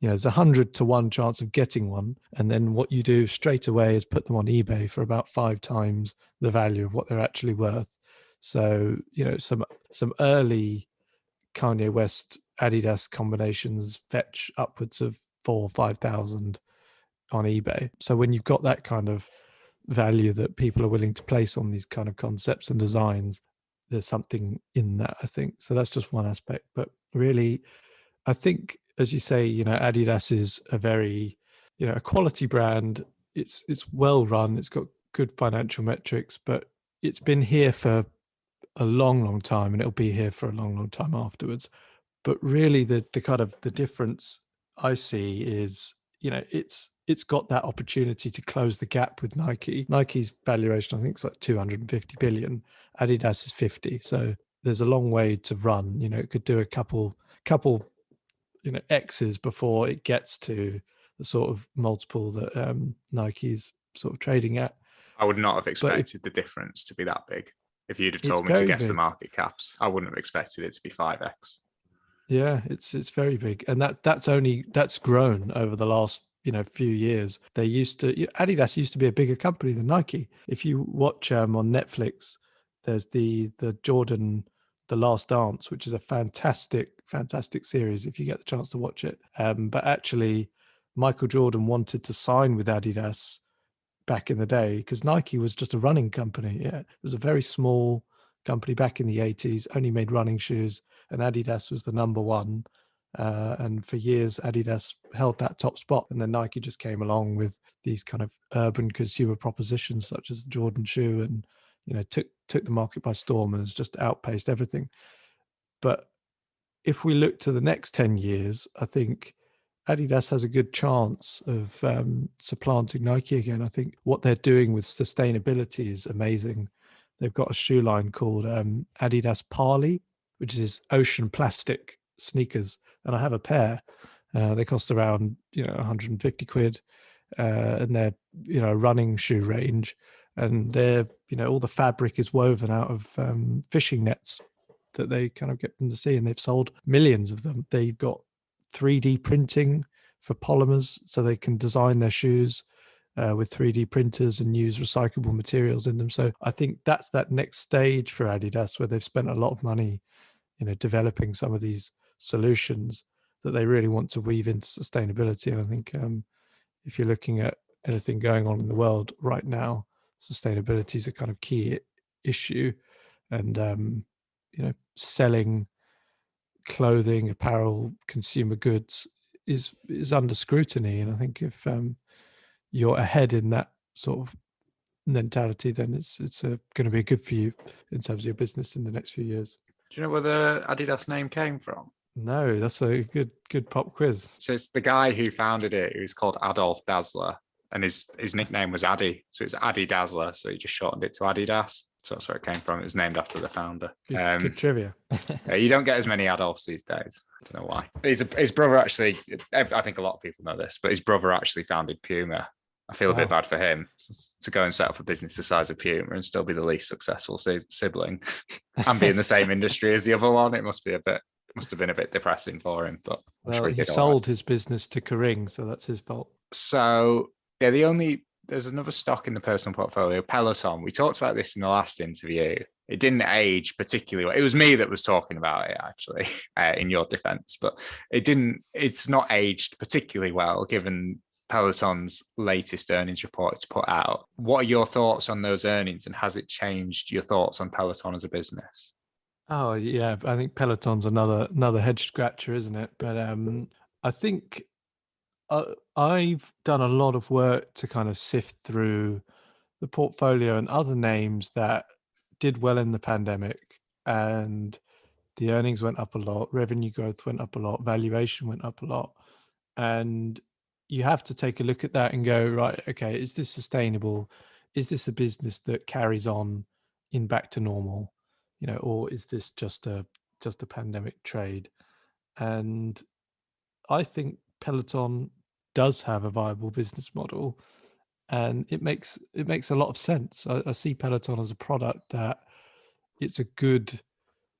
There's 100 to 1 chance of getting one, and then what you do straight away is put them on eBay for about 5 times the value of what they're actually worth. So some early Kanye West Adidas combinations fetch upwards of 4,000 or 5,000 on eBay. So when you've got that kind of value that people are willing to place on these kind of concepts and designs, there's something in that, I think. So that's just one aspect. But really, I think, as you say, Adidas is a very, a quality brand. It's well run. It's got good financial metrics, but it's been here for a long, long time, and it'll be here for a long, long time afterwards. But really, the kind of the difference I see is, it's got that opportunity to close the gap with Nike. Nike's valuation, I think, is like 250 billion. Adidas is 50. So there's a long way to run. It could do a couple X's before it gets to the sort of multiple that Nike's sort of trading at. I would not have expected the difference to be that big. If you'd have told me to guess the market caps, I wouldn't have expected it to be 5x. Yeah, it's very big, and that's grown over the last few years. Adidas used to be a bigger company than Nike. If you watch on Netflix, there's the Jordan The Last Dance, which is a fantastic series if you get the chance to watch it. But actually, Michael Jordan wanted to sign with Adidas back in the day because Nike was just a running company. Yeah, it was a very small company back in the 80s, only made running shoes, and Adidas was the number one. And for years, Adidas held that top spot. And then Nike just came along with these kind of urban consumer propositions, such as the Jordan shoe, and took the market by storm and has just outpaced everything. But if we look to the next 10 years, I think Adidas has a good chance of supplanting Nike again. I think what they're doing with sustainability is amazing. They've got a shoe line called Adidas Parley, which is ocean plastic sneakers. And I have a pair. They cost around 150 quid, and they're a running shoe range. And they're all the fabric is woven out of fishing nets that they kind of get from the sea, and they've sold millions of them. They've got 3D printing for polymers, so they can design their shoes with 3D printers and use recyclable materials in them. So I think that's that next stage for Adidas, where they've spent a lot of money, developing some of these solutions that they really want to weave into sustainability. And I think if you're looking at anything going on in the world right now, sustainability is a kind of key issue. And selling clothing, apparel, consumer goods is under scrutiny. And I think if you're ahead in that sort of mentality, then it's going to be good for you in terms of your business in the next few years. Do you know where the Adidas name came from? No, that's a good pop quiz. So it's the guy who founded it, who's called Adolf Dassler, and his nickname was Addy. So it's Addy Dassler. So he just shortened it to Adidas. So that's where it came from. It was named after the founder. Good trivia. You don't get as many Adolfs these days. I don't know why. His brother actually, I think a lot of people know this, but his brother actually founded Puma. I feel a bit bad for him to go and set up a business the size of Puma and still be the least successful sibling and be in the same industry as the other one. It must have been a bit depressing for him. But he sold his business to Kering, so that's his fault. So yeah, the only there's another stock in the personal portfolio, Peloton. We talked about this in the last interview. It didn't age particularly well. It was me that was talking about it, actually, in your defense, but it's not aged particularly well given Peloton's latest earnings report it's put out. What are your thoughts on those earnings, and has it changed your thoughts on Peloton as a business? Oh yeah, I think Peloton's another head scratcher, isn't it? But I think I've done a lot of work to kind of sift through the portfolio and other names that did well in the pandemic, and the earnings went up a lot, revenue growth went up a lot, valuation went up a lot, and you have to take a look at that and go, right, okay, is this sustainable? Is this a business that carries on in back to normal? Or is this just a pandemic trade? And I think Peloton does have a viable business model, and it makes a lot of sense. I see Peloton as a product that it's a good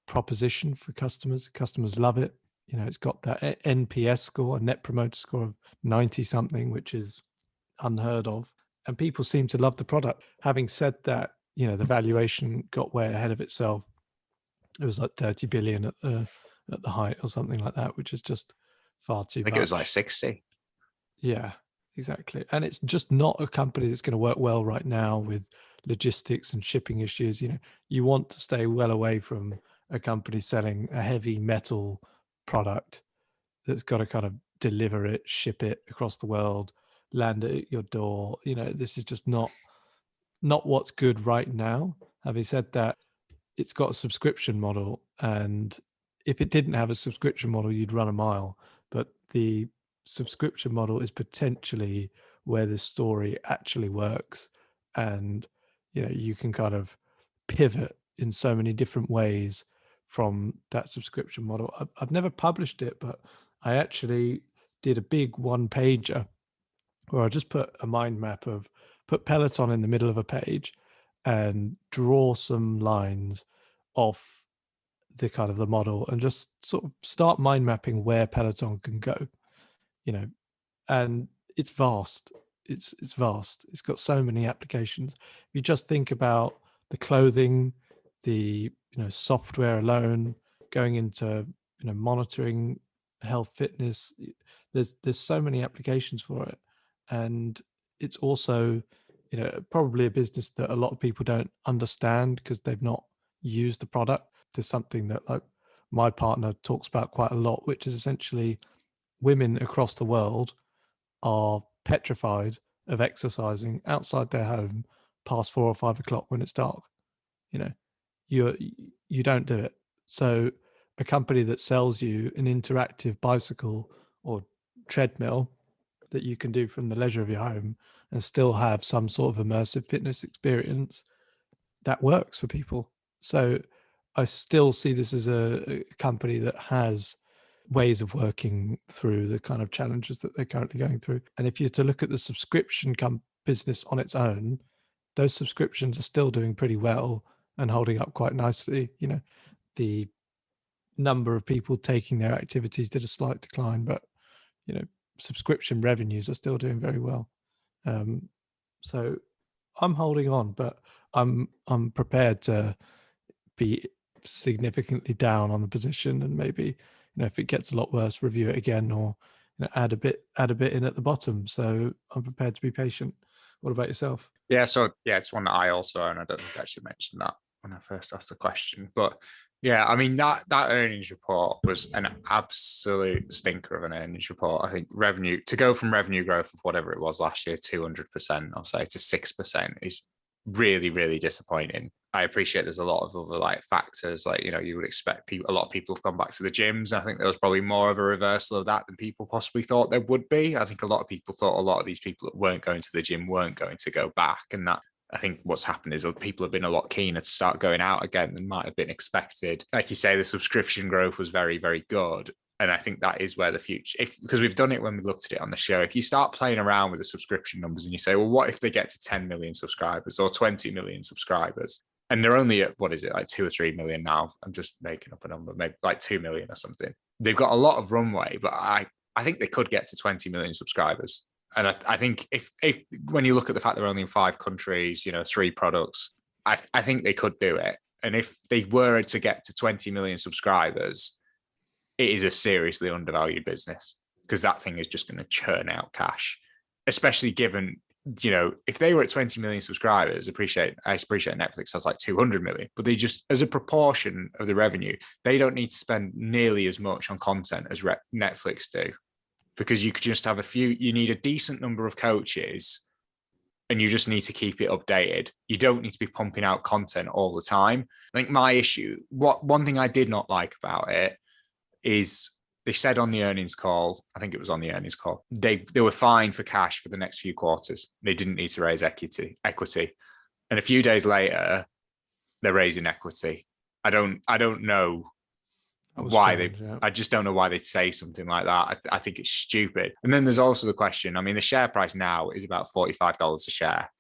proposition for customers. Customers love it. It's got that NPS score, a net promoter score of 90 something, which is unheard of, and people seem to love the product. Having said that, the valuation got way ahead of itself. It was like 30 billion at the height or something like that, which is just far too much. I think it was like 60. Yeah, exactly. And it's just not a company that's going to work well right now with logistics and shipping issues. You want to stay well away from a company selling a heavy metal product that's got to kind of deliver it, ship it across the world, land it at your door. This is just not what's good right now. Having said that, it's got a subscription model, and if it didn't have a subscription model, you'd run a mile. But the subscription model is potentially where the story actually works, and you can kind of pivot in so many different ways from that subscription model. I've never published it, but I actually did a big one pager where I just put a mind map put Peloton in the middle of a page and draw some lines off the kind of the model, and just sort of start mind mapping where Peloton can go, and it's vast. It's vast. It's got so many applications. If you just think about the clothing, the software alone, going into monitoring health, fitness, there's so many applications for it. And it's also probably a business that a lot of people don't understand because they've not used the product. To something that, like, my partner talks about quite a lot, which is essentially women across the world are petrified of exercising outside their home past 4 or 5 o'clock when it's dark. You don't do it. So a company that sells you an interactive bicycle or treadmill that you can do from the leisure of your home and still have some sort of immersive fitness experience, that works for people. So I still see this as a company that has ways of working through the kind of challenges that they're currently going through. And if you're to look at the subscription business on its own, those subscriptions are still doing pretty well and holding up quite nicely. The number of people taking their activities did a slight decline, but subscription revenues are still doing very well. So I'm holding on, but I'm prepared to be significantly down on the position, and maybe if it gets a lot worse, review it again, or add a bit in at the bottom. So I'm prepared to be patient. What about yourself? So it's one that I also own. I don't think I should mention that when I first asked the question, but yeah, I mean, that earnings report was an absolute stinker of an earnings report. I think revenue, to go from revenue growth of whatever it was last year, 200%, I'll say, to 6% is really, really disappointing. I appreciate there's a lot of other factors, you would expect a lot of people have gone back to the gyms. I think there was probably more of a reversal of that than people possibly thought there would be. I think a lot of people thought a lot of these people that weren't going to the gym weren't going to go back, and that, I think what's happened is people have been a lot keener to start going out again than might have been expected. Like you say, the subscription growth was very, very good. And I think that is where the future, because we've done it when we looked at it on the show, if you start playing around with the subscription numbers and you say, well, what if they get to 10 million subscribers or 20 million subscribers? And they're only at, 2 or 3 million now. I'm just making up a number, maybe 2 million or something. They've got a lot of runway, but I think they could get to 20 million subscribers. And I think if when you look at the fact they're only in 5 countries, 3 products, I think they could do it. And if they were to get to 20 million subscribers, it is a seriously undervalued business, because that thing is just going to churn out cash, especially given, if they were at 20 million subscribers, I appreciate Netflix has like 200 million, but they just, as a proportion of the revenue, they don't need to spend nearly as much on content as Netflix do, because you could just have you need a decent number of coaches and you just need to keep it updated. You don't need to be pumping out content all the time. I think my issue, one thing I did not like about it is they said on the earnings call, I think it was on the earnings call, they were fine for cash for the next few quarters. They didn't need to raise equity. And a few days later, they're raising equity. I don't know why I just don't know why they'd say something like that. I think it's stupid. And then there's also the question, I mean, the share price now is about $45 a share.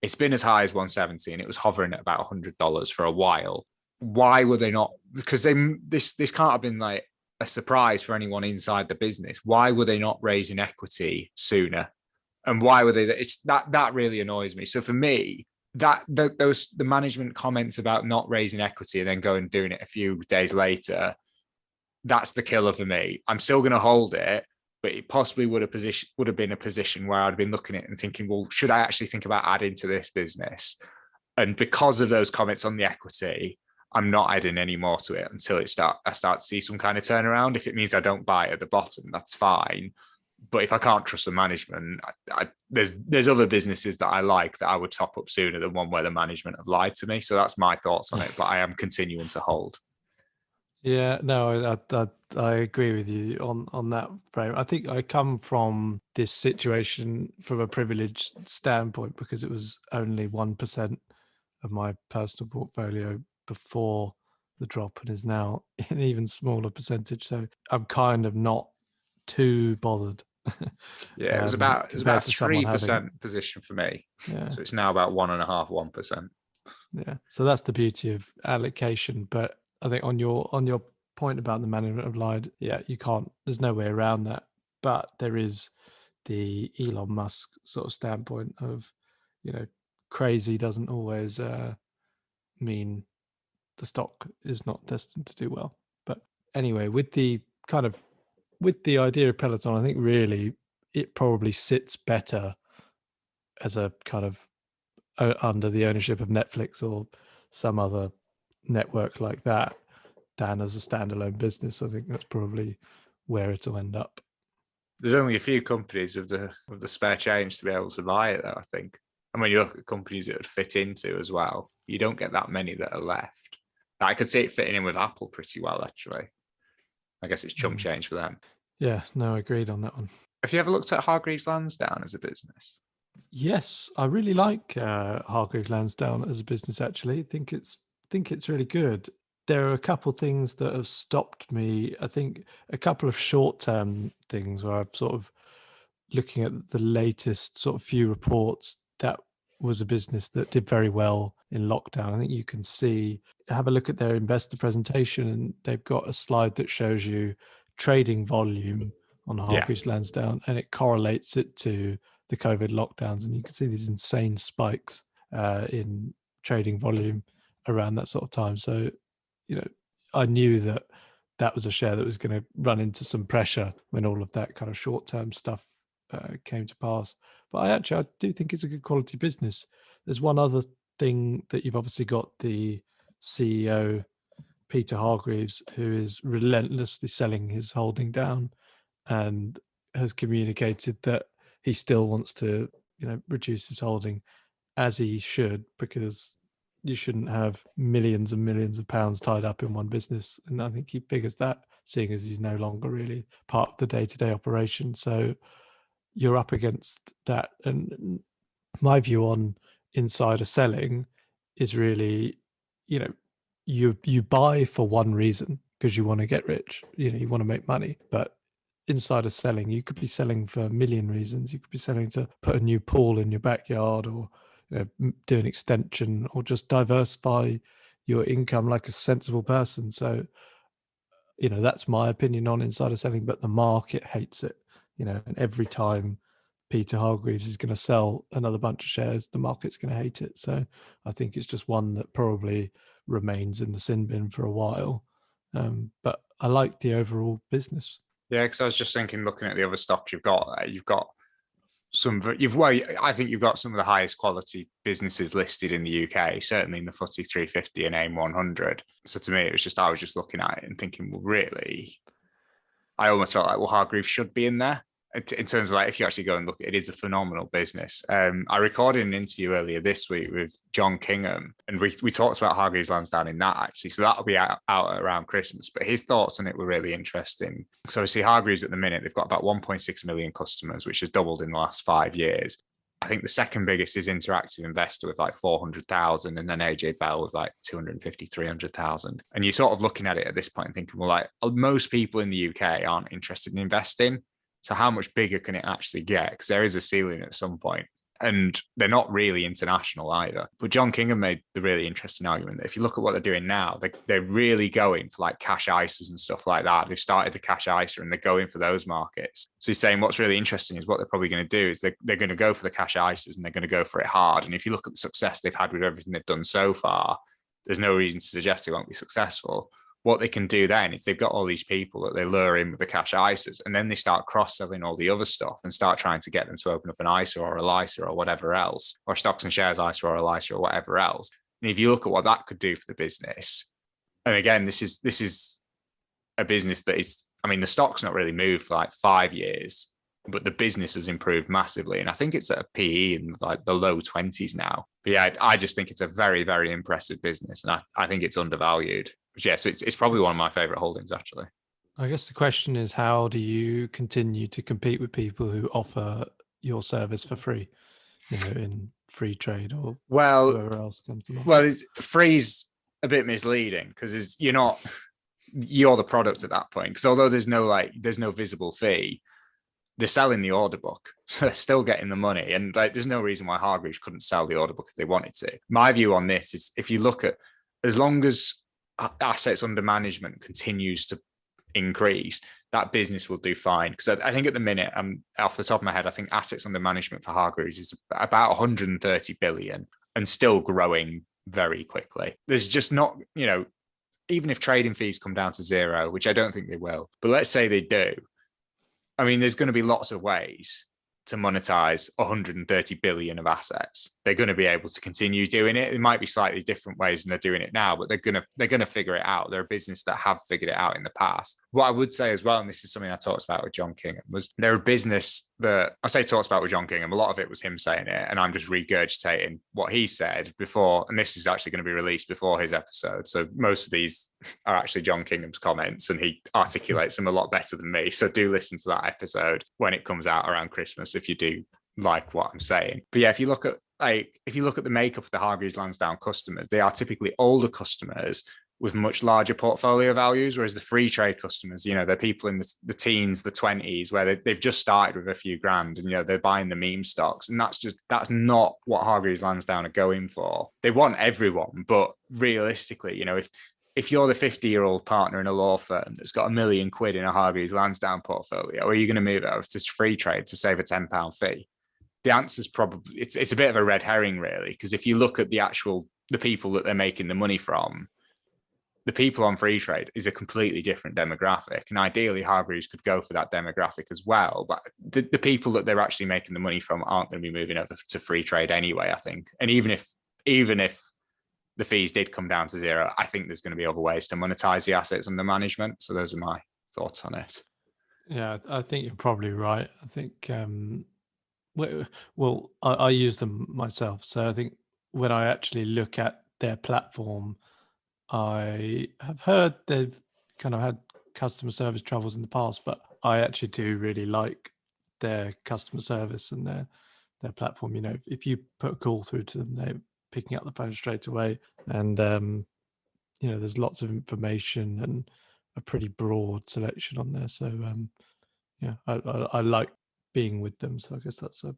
It's been as high as 170 and it was hovering at about $100 for a while. Why were they not? Because this can't have been like a surprise for anyone inside the business. Why were they not raising equity sooner? And why were they? It's that really annoys me. So for me, the management comments about not raising equity and then going and doing it a few days later, that's the killer for me. I'm still going to hold it, but it possibly would have been a position where I'd been looking at it and thinking, well, should I actually think about adding to this business? And because of those comments on the equity, I'm not adding any more to it until I start to see some kind of turnaround. If it means I don't buy it at the bottom, that's fine. But if I can't trust the management, there's other businesses that I like that I would top up sooner than one where the management have lied to me. So that's my thoughts on it. But I am continuing to hold. Yeah, no, I agree with you on that frame. I think I come from this situation from a privileged standpoint because it was only 1% of my personal portfolio before the drop and is now an even smaller percentage. So I'm kind of not too bothered. Yeah, it was about a 3% position for me. Yeah. So it's now about 1.5%. Yeah. So that's the beauty of allocation. But I think on your point about the management of lied, yeah, you can't. There's no way around that. But there is the Elon Musk sort of standpoint of, crazy doesn't always mean the stock is not destined to do well. But anyway, with the idea of Peloton, I think really it probably sits better as a kind of under the ownership of Netflix or some other network like that than as a standalone business. I think that's probably where it'll end up. There's only a few companies with the spare change to be able to buy it, though, I think. And when you look at companies it would fit into as well, you don't get that many that are left. I could see it fitting in with Apple pretty well, actually. I guess it's chump change for them. Yeah, no, agreed on that one. Have you ever looked at Hargreaves Lansdown as a business? Yes, I really like Hargreaves Lansdown as a business, actually. I think it's really good. There are a couple of things that have stopped me. I think a couple of short-term things where I've sort of looking at the latest sort of few reports, that was a business that did very well in lockdown. I think you can have a look at their investor presentation and they've got a slide that shows you trading volume on Hargreaves Lansdown and it correlates it to the COVID lockdowns. And you can see these insane spikes in trading volume around that sort of time. So, I knew that was a share that was going to run into some pressure when all of that kind of short-term stuff came to pass. But I do think it's a good quality business. There's one other thing that you've obviously got the CEO, Peter Hargreaves, who is relentlessly selling his holding down and has communicated that he still wants to, reduce his holding, as he should, because you shouldn't have millions and millions of pounds tied up in one business. And I think he figures that, seeing as he's no longer really part of the day-to-day operation. So you're up against that. And my view on insider selling is really, you buy for one reason, because you want to get rich, you want to make money. But insider selling, you could be selling for a million reasons. You could be selling to put a new pool in your backyard, or do an extension, or just diversify your income like a sensible person. So, that's my opinion on insider selling, but the market hates it, and every time Peter Hargreaves is going to sell another bunch of shares, the market's going to hate it. So I think it's just one that probably remains in the sin bin for a while. But I like the overall business. Yeah, because I was just thinking, looking at the other stocks you've got I think you've got some of the highest quality businesses listed in the UK, certainly in the FTSE 350 and AIM 100. So to me, I was just looking at it and thinking, well, really, I almost felt like, well, Hargreaves should be in there. In terms of like, if you actually go and look, it is a phenomenal business. I recorded an interview earlier this week with John Kingham, and we talked about Hargreaves Lansdown in that actually. So that'll be out around Christmas. But his thoughts on it were really interesting. So obviously Hargreaves at the minute, they've got about 1.6 million customers, which has doubled in the last 5 years. I think the second biggest is Interactive Investor with like 400,000, and then AJ Bell with like 250, 300,000. And you're sort of looking at it at this point and thinking, well, like most people in the UK aren't interested in investing. So how much bigger can it actually get? Because there is a ceiling at some point. And they're not really international either. But John Kingham made the really interesting argument that if you look at what they're doing now, they're really going for like cash ISAs and stuff like that. They've started the cash ISA and they're going for those markets. So he's saying what's really interesting is what they're probably going to do is they're going to go for the cash ISAs and they're going to go for it hard. And if you look at the success they've had with everything they've done so far, there's no reason to suggest they won't be successful. What they can do then is they've got all these people that they lure in with the cash ISAs, and then they start cross-selling all the other stuff and start trying to get them to open up an ISA or a LISA or whatever else, or stocks and shares ISA or a LISA or whatever else. And if you look at what that could do for the business, and again, this is a business that is, I mean, the stock's not really moved for like 5 years, but the business has improved massively. And I think it's at a PE in like the low 20s now. But yeah, I just think it's a very, very impressive business. And I think it's undervalued. Yeah, so it's probably one of my favorite holdings, actually. I guess the question is, how do you continue to compete with people who offer your service for free, in free trade or whoever else comes to market? Well, free's a bit misleading because you're the product at that point. Because although there's no visible fee, they're selling the order book, so they're still getting the money. And like, there's no reason why Hargreaves couldn't sell the order book if they wanted to. My view on this is, if you look at, as long as assets under management continues to increase, that business will do fine. Because I think at the minute, off the top of my head, I think assets under management for Hargreaves is about 130 billion and still growing very quickly. There's just not, even if trading fees come down to zero, which I don't think they will, but let's say they do, I mean, there's going to be lots of ways to monetize 130 billion of assets. They're going to be able to continue doing it. It might be slightly different ways than they're doing it now, but they're going to figure it out. They're a business that have figured it out in the past. What I would say as well, and this is something I talked about with John Kingham, was they're a business that I say talked about with John Kingham. A lot of it was him saying it, and I'm just regurgitating what he said before. And this is actually going to be released before his episode. So most of these are actually John Kingham's comments, and he articulates them a lot better than me. So do listen to that episode when it comes out around Christmas if you do like what I'm saying. But yeah, if you look at the makeup of the Hargreaves Lansdown customers, they are typically older customers with much larger portfolio values, whereas the free trade customers, they're people in the teens, the 20s, where they've just started with a few grand, and they're buying the meme stocks, and that's not what Hargreaves Lansdown are going for. They want everyone, but realistically, if you're the 50-year-old partner in a law firm that's got £1 million in a Hargreaves Lansdown portfolio, are you going to move it over to free trade to save a £10 fee? The answer is probably it's a bit of a red herring, really, because if you look at the people that they're making the money from, the people on free trade is a completely different demographic. And ideally, Hargreaves could go for that demographic as well. But the people that they're actually making the money from aren't going to be moving over to free trade anyway, I think. And even if the fees did come down to zero, I think there's going to be other ways to monetize the assets under management. So those are my thoughts on it. Yeah, I think you're probably right. I think, I use them myself. So I think when I actually look at their platform, I have heard they've kind of had customer service troubles in the past, but I actually do really like their customer service and their platform. If you put a call through to them, they're picking up the phone straight away, and there's lots of information and a pretty broad selection on there. So I like being with them. So I guess that's a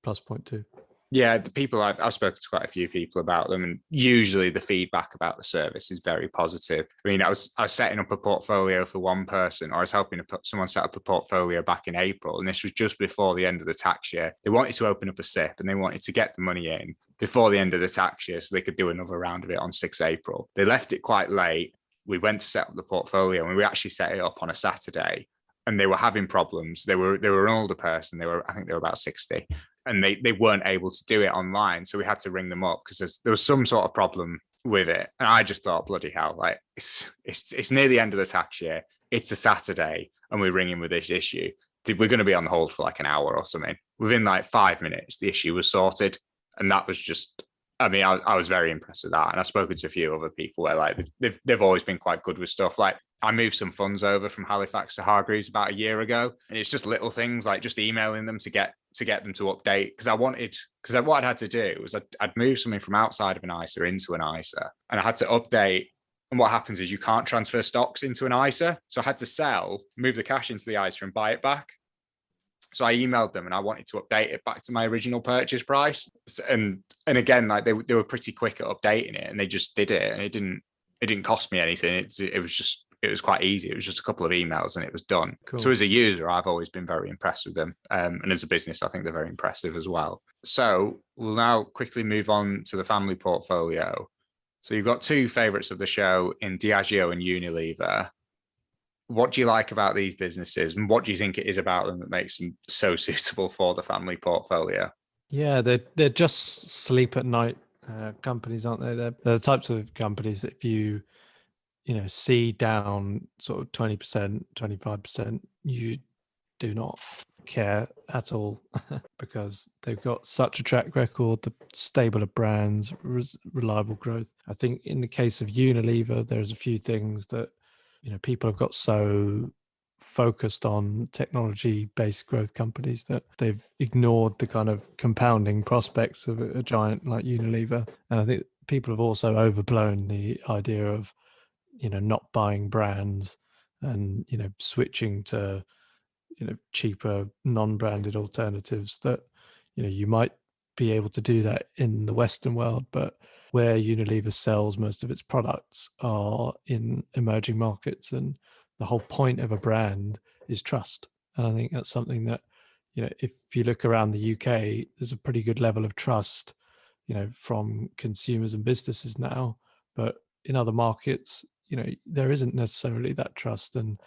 plus point too. Yeah, the people I've spoken to quite a few people about them, and usually the feedback about the service is very positive. I mean, I was setting up a portfolio for one person, or I was helping to put someone set up a portfolio back in April, and this was just before the end of the tax year. They wanted to open up a SIP and they wanted to get the money in before the end of the tax year so they could do another round of it on 6 April. They left it quite late. We went to set up the portfolio and we actually set it up on a Saturday, and they were having problems. They were an older person. I think they were about 60. And they weren't able to do it online. So we had to ring them up because there was some sort of problem with it. And I just thought, bloody hell, like it's near the end of the tax year. It's a Saturday and we're ringing with this issue. We're going to be on hold for like an hour or something. Within like 5 minutes, the issue was sorted. And that was just, I mean, I was very impressed with that. And I've spoken to a few other people where like they've always been quite good with stuff. Like I moved some funds over from Halifax to Hargreaves about a year ago. And it's just little things like just emailing them to get them to update. Because what I'd had to do was I'd move something from outside of an ISA into an ISA, and I had to update. And what happens is you can't transfer stocks into an ISA. So I had to move the cash into the ISA and buy it back. So I emailed them and I wanted to update it back to my original purchase price. And again, like they were pretty quick at updating it, and they just did it, and it didn't cost me anything. It was quite easy. It was just a couple of emails and it was done. Cool. So as a user, I've always been very impressed with them. And as a business, I think they're very impressive as well. So we'll now quickly move on to the family portfolio. So you've got two favorites of the show in Diageo and Unilever. What do you like about these businesses, and what do you think it is about them that makes them so suitable for the family portfolio? Yeah, they're just sleep at night companies, aren't they? They're the types of companies that if you see down sort of 20%, 25%, you do not care at all because they've got such a track record, the stable of brands, reliable growth. I think in the case of Unilever, there's a few things that people have got so focused on technology-based growth companies that they've ignored the kind of compounding prospects of a giant like Unilever. And I think people have also overblown the idea of not buying brands and switching to cheaper non-branded alternatives that you might be able to do that in the Western world, but where Unilever sells most of its products are in emerging markets, and the whole point of a brand is trust. And I think that's something that if you look around the UK, there's a pretty good level of trust from consumers and businesses now, but in other markets there isn't necessarily that trust. And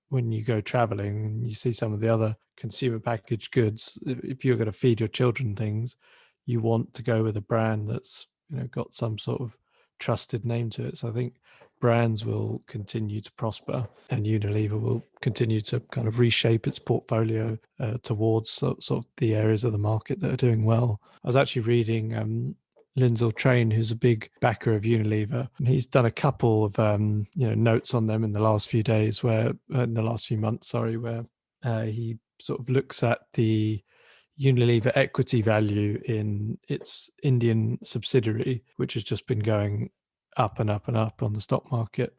when you go traveling and you see some of the other consumer packaged goods, if you're going to feed your children things, you want to go with a brand that's got some sort of trusted name to it. So I think brands will continue to prosper, and Unilever will continue to kind of reshape its portfolio towards sort of the areas of the market that are doing well. I was actually reading Lindsay Train, who's a big backer of Unilever, and he's done a couple of notes on them in the last few days, where he sort of looks at the Unilever equity value in its Indian subsidiary, which has just been going up and up and up on the stock market,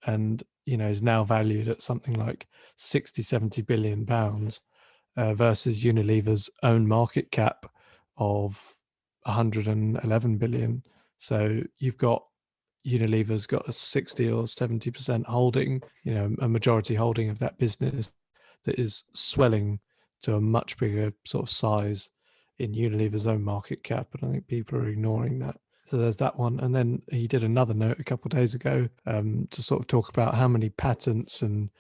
and is now valued at something like 60-70 billion pounds versus Unilever's own market cap of 111 billion. So you've got Unilever's got a 60 or 70% holding, a majority holding of that business that is swelling to a much bigger sort of size in Unilever's own market cap. And I think people are ignoring that. So there's that one. And then he did another note a couple of days ago to sort of talk about how many patents and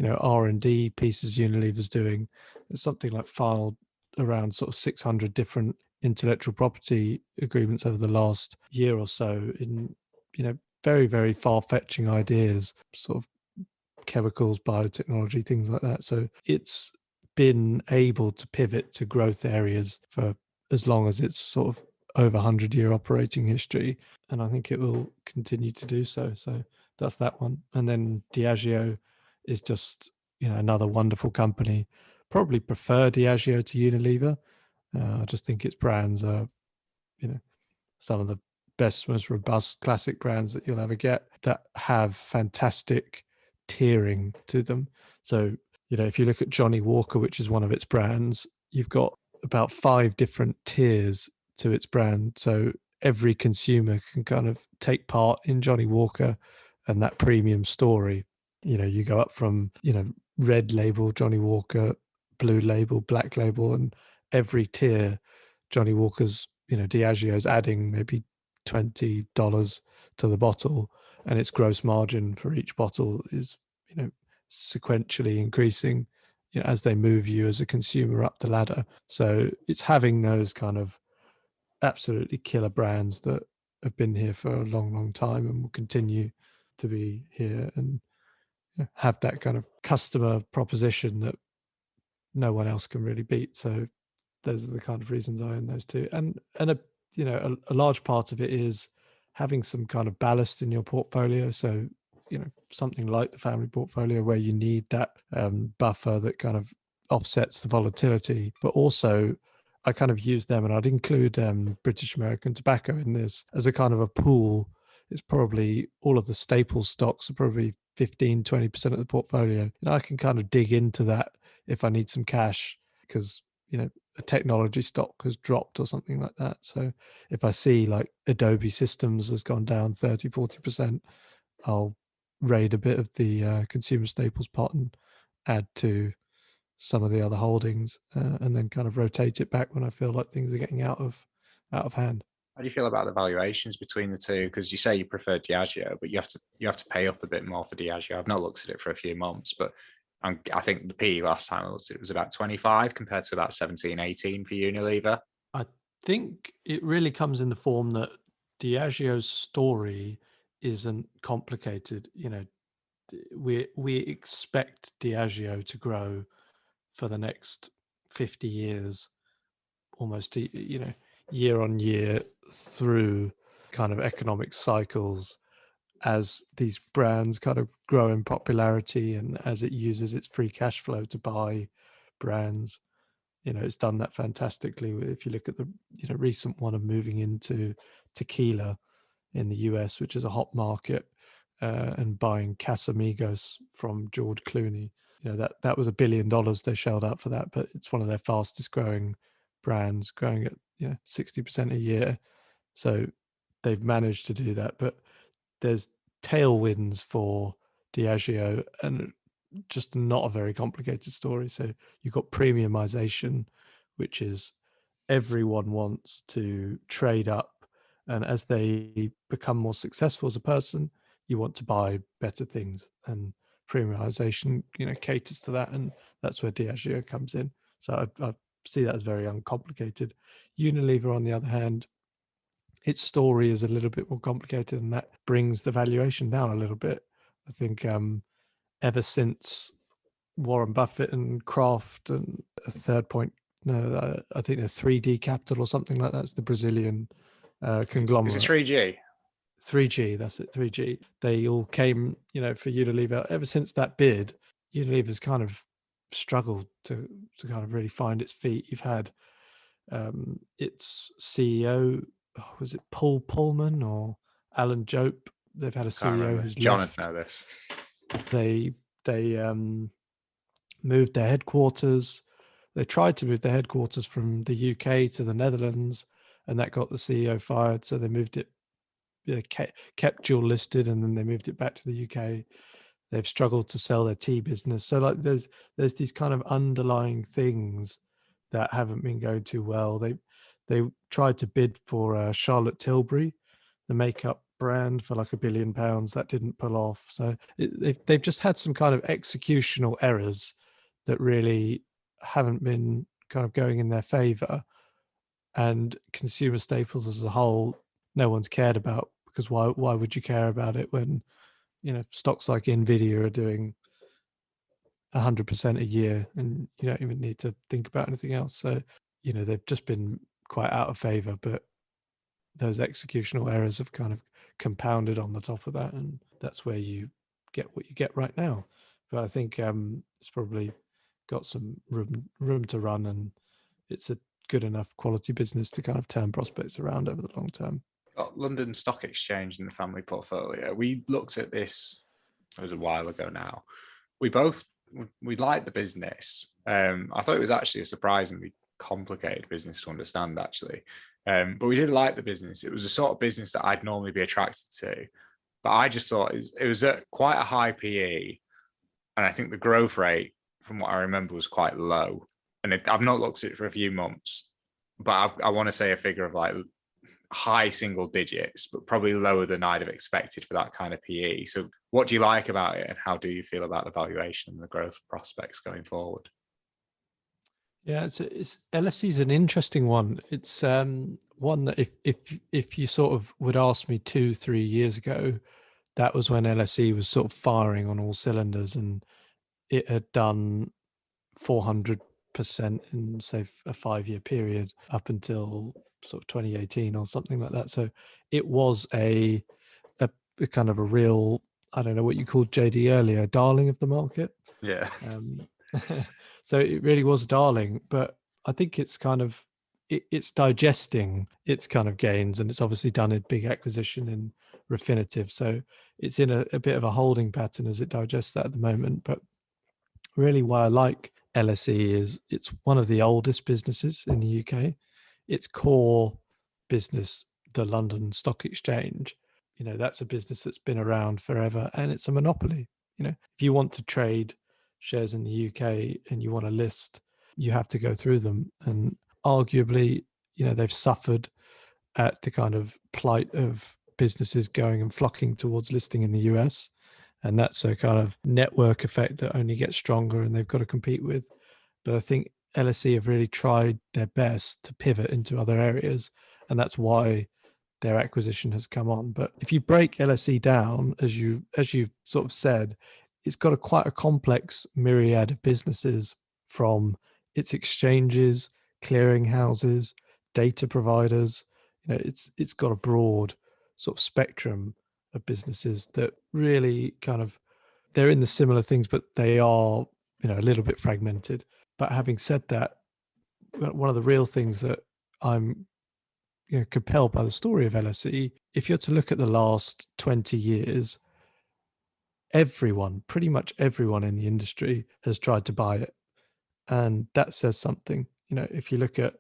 R&D pieces Unilever's doing. There's something like filed around sort of 600 different intellectual property agreements over the last year or so in very, very far-fetching ideas, sort of chemicals, biotechnology, things like that. So it's been able to pivot to growth areas for as long as it's sort of over 100-year operating history, and I think it will continue to do so. So that's that one. And then Diageo is just another wonderful company. Probably prefer Diageo to Unilever. I just think its brands are some of the best, most robust classic brands that you'll ever get, that have fantastic tiering to them. So if you look at Johnny Walker, which is one of its brands, you've got about 5 different tiers to its brand. So every consumer can kind of take part in Johnny Walker and that premium story. You go up from, red label Johnny Walker, blue label, black label, and every tier Johnny Walker's, Diageo's adding maybe $20 to the bottle, and its gross margin for each bottle is, sequentially increasing, as they move you as a consumer up the ladder. So it's having those kind of absolutely killer brands that have been here for a long, long time and will continue to be here, and have that kind of customer proposition that no one else can really beat. So those are the kind of reasons I own those two. And a large part of it is having some kind of ballast in your portfolio. So, something like the family portfolio where you need that buffer that kind of offsets the volatility, but also I kind of use them, and I'd include British American Tobacco in this as a kind of a pool. It's probably all of the staple stocks are probably 15-20% of the portfolio. I can kind of dig into that if I need some cash because, a technology stock has dropped or something like that. So if I see like Adobe Systems has gone down 30-40%, I'll raid a bit of the consumer staples pot and add to some of the other holdings, and then kind of rotate it back when I feel like things are getting out of hand. How do you feel about the valuations between the two? Because you say you prefer Diageo, but you have to pay up a bit more for Diageo. I've not looked at it for a few months, but I think the P last time I looked at it was about 25 compared to about 17, 18 for Unilever. I think it really comes in the form that Diageo's story isn't complicated. We expect Diageo to grow for the next 50 years, almost, year on year through kind of economic cycles, as these brands kind of grow in popularity and as it uses its free cash flow to buy brands. It's done that fantastically. If you look at the recent one of moving into tequila in the US, which is a hot market, and buying Casamigos from George Clooney, that was $1 billion they shelled out for that, but it's one of their fastest growing brands, growing at 60% a year. So they've managed to do that, but there's tailwinds for Diageo and just not a very complicated story. So you've got premiumization, which is everyone wants to trade up, and as they become more successful as a person, you want to buy better things, and premiumization caters to that, and that's where Diageo comes in. So I see that as very uncomplicated. Unilever, on the other hand, its story is a little bit more complicated, and that brings the valuation down a little bit. I think ever since Warren Buffett and Kraft and a third point, no, I think they're 3D Capital or something like that. It's the Brazilian conglomerate. Is it 3G? 3G, that's it, 3G. They all came, for Unilever. Ever since that bid, Unilever's kind of struggled to kind of really find its feet. You've had its CEO, was it Paul Pullman or Alan Jope? They've had a CEO who's John left. would know this. They moved their headquarters. They tried to move their headquarters from the UK to the Netherlands, and that got the CEO fired. So they moved it, kept dual listed, and then they moved it back to the UK. They've struggled to sell their tea business. So like there's these kind of underlying things that haven't been going too well. They tried to bid for Charlotte Tilbury, the makeup brand, for like £1 billion. That didn't pull off. So they've just had some kind of executional errors that really haven't been kind of going in their favor. And consumer staples as a whole, no one's cared about, because why would you care about it when stocks like Nvidia are doing 100% a year, and you don't even need to think about anything else. So they've just been quite out of favor, but those executional errors have kind of compounded on the top of that, and that's where you get what you get right now. But I think it's probably got some room to run, and it's a good enough quality business to kind of turn prospects around over the long term. Got London Stock Exchange in the family portfolio. We looked at this, it was a while ago now. We liked the business. I thought it was actually a surprisingly complicated business to understand, actually. But we did like the business. It was a sort of business that I'd normally be attracted to. But I just thought it was at quite a high PE. And I think the growth rate, from what I remember, was quite low. And I've not looked at it for a few months, but I want to say a figure of like high single digits, but probably lower than I'd have expected for that kind of PE. So what do you like about it, and how do you feel about the valuation and the growth prospects going forward? Yeah, it's LSE is an interesting one. It's one that if you sort of would ask me 2-3 years ago, that was when LSE was sort of firing on all cylinders, and it had done 400% in, say, a 5-year period up until sort of 2018 or something like that. So it was a kind of a real, I don't know what you called JD earlier, darling of the market. Yeah. So it really was darling, but I think it's kind of it's digesting its kind of gains, and it's obviously done a big acquisition in Refinitiv, so it's in a bit of a holding pattern as it digests that at the moment. But really, why I like LSE is it's one of the oldest businesses in the UK. Its core business, the London Stock Exchange, that's a business that's been around forever, and it's a monopoly. If you want to trade shares in the UK and you want to list, you have to go through them. And arguably, they've suffered at the kind of plight of businesses going and flocking towards listing in the US. And that's a kind of network effect that only gets stronger and they've got to compete with. But I think LSE have really tried their best to pivot into other areas. And that's why their acquisition has come on. But if you break LSE down, as you sort of said, it's got quite a complex myriad of businesses, from its exchanges, clearing houses, data providers. It's got a broad sort of spectrum of businesses that really kind of, they're in the similar things, but they are, a little bit fragmented. But having said that, one of the real things that I'm compelled by the story of LSE, if you're to look at the last 20 years, pretty much everyone in the industry has tried to buy it. And that says something. If you look at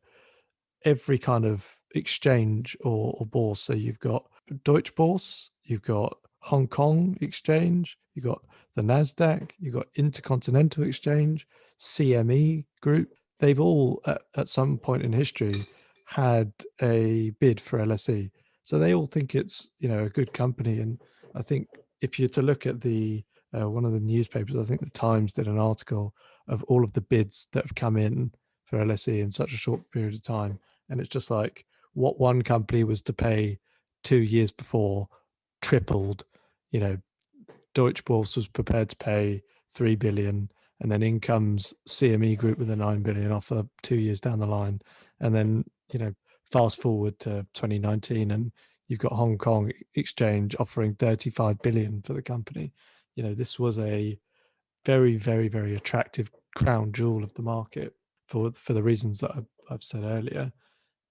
every kind of exchange or bourse, so you've got Deutsche Börse, you've got Hong Kong Exchange, you've got the NASDAQ, you've got Intercontinental Exchange, CME Group. They've all, at some point in history, had a bid for LSE. So they all think it's, a good company. And I think if you're to look at the one of the newspapers, I think the Times did an article of all of the bids that have come in for LSE in such a short period of time. And it's just like what one company was to pay 2 years before tripled. Deutsche Börse was prepared to pay 3 billion, and then in comes CME Group with a 9 billion offer 2 years down the line. And then, fast forward to 2019 and you've got Hong Kong Exchange offering 35 billion for the company. This was a very, very, very attractive crown jewel of the market for the reasons that I've said earlier.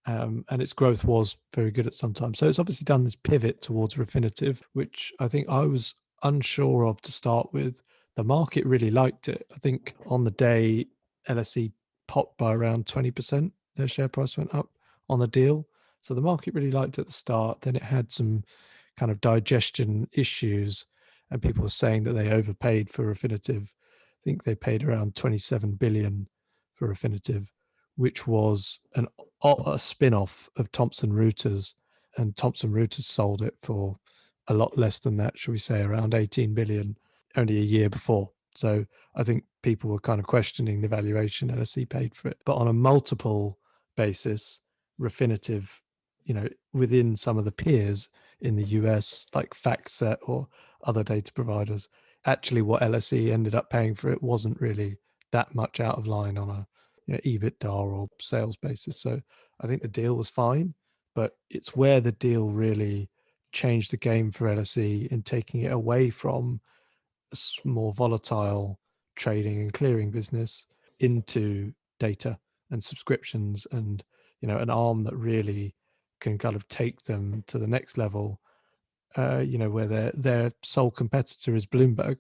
And its growth was very good at some time. So it's obviously done this pivot towards Refinitiv, which I think I was unsure of to start with. The market really liked it. I think on the day LSE popped by around 20%, their share price went up on the deal. So the market really liked it at the start. Then it had some kind of digestion issues, and people were saying that they overpaid for Refinitiv. I think they paid around 27 billion for Refinitiv, which was a spin-off of Thomson Reuters, and Thomson Reuters sold it for a lot less than that, shall we say, around 18 billion, only a year before. So I think people were kind of questioning the valuation LSE paid for it. But on a multiple basis, Refinitiv, within some of the peers in the US, like FactSet or other data providers, actually what LSE ended up paying for it wasn't really that much out of line on a EBITDA or sales basis. So I think the deal was fine, but it's where the deal really changed the game for LSE in taking it away from a more volatile trading and clearing business into data and subscriptions, and an arm that really can kind of take them to the next level. Where their sole competitor is Bloomberg,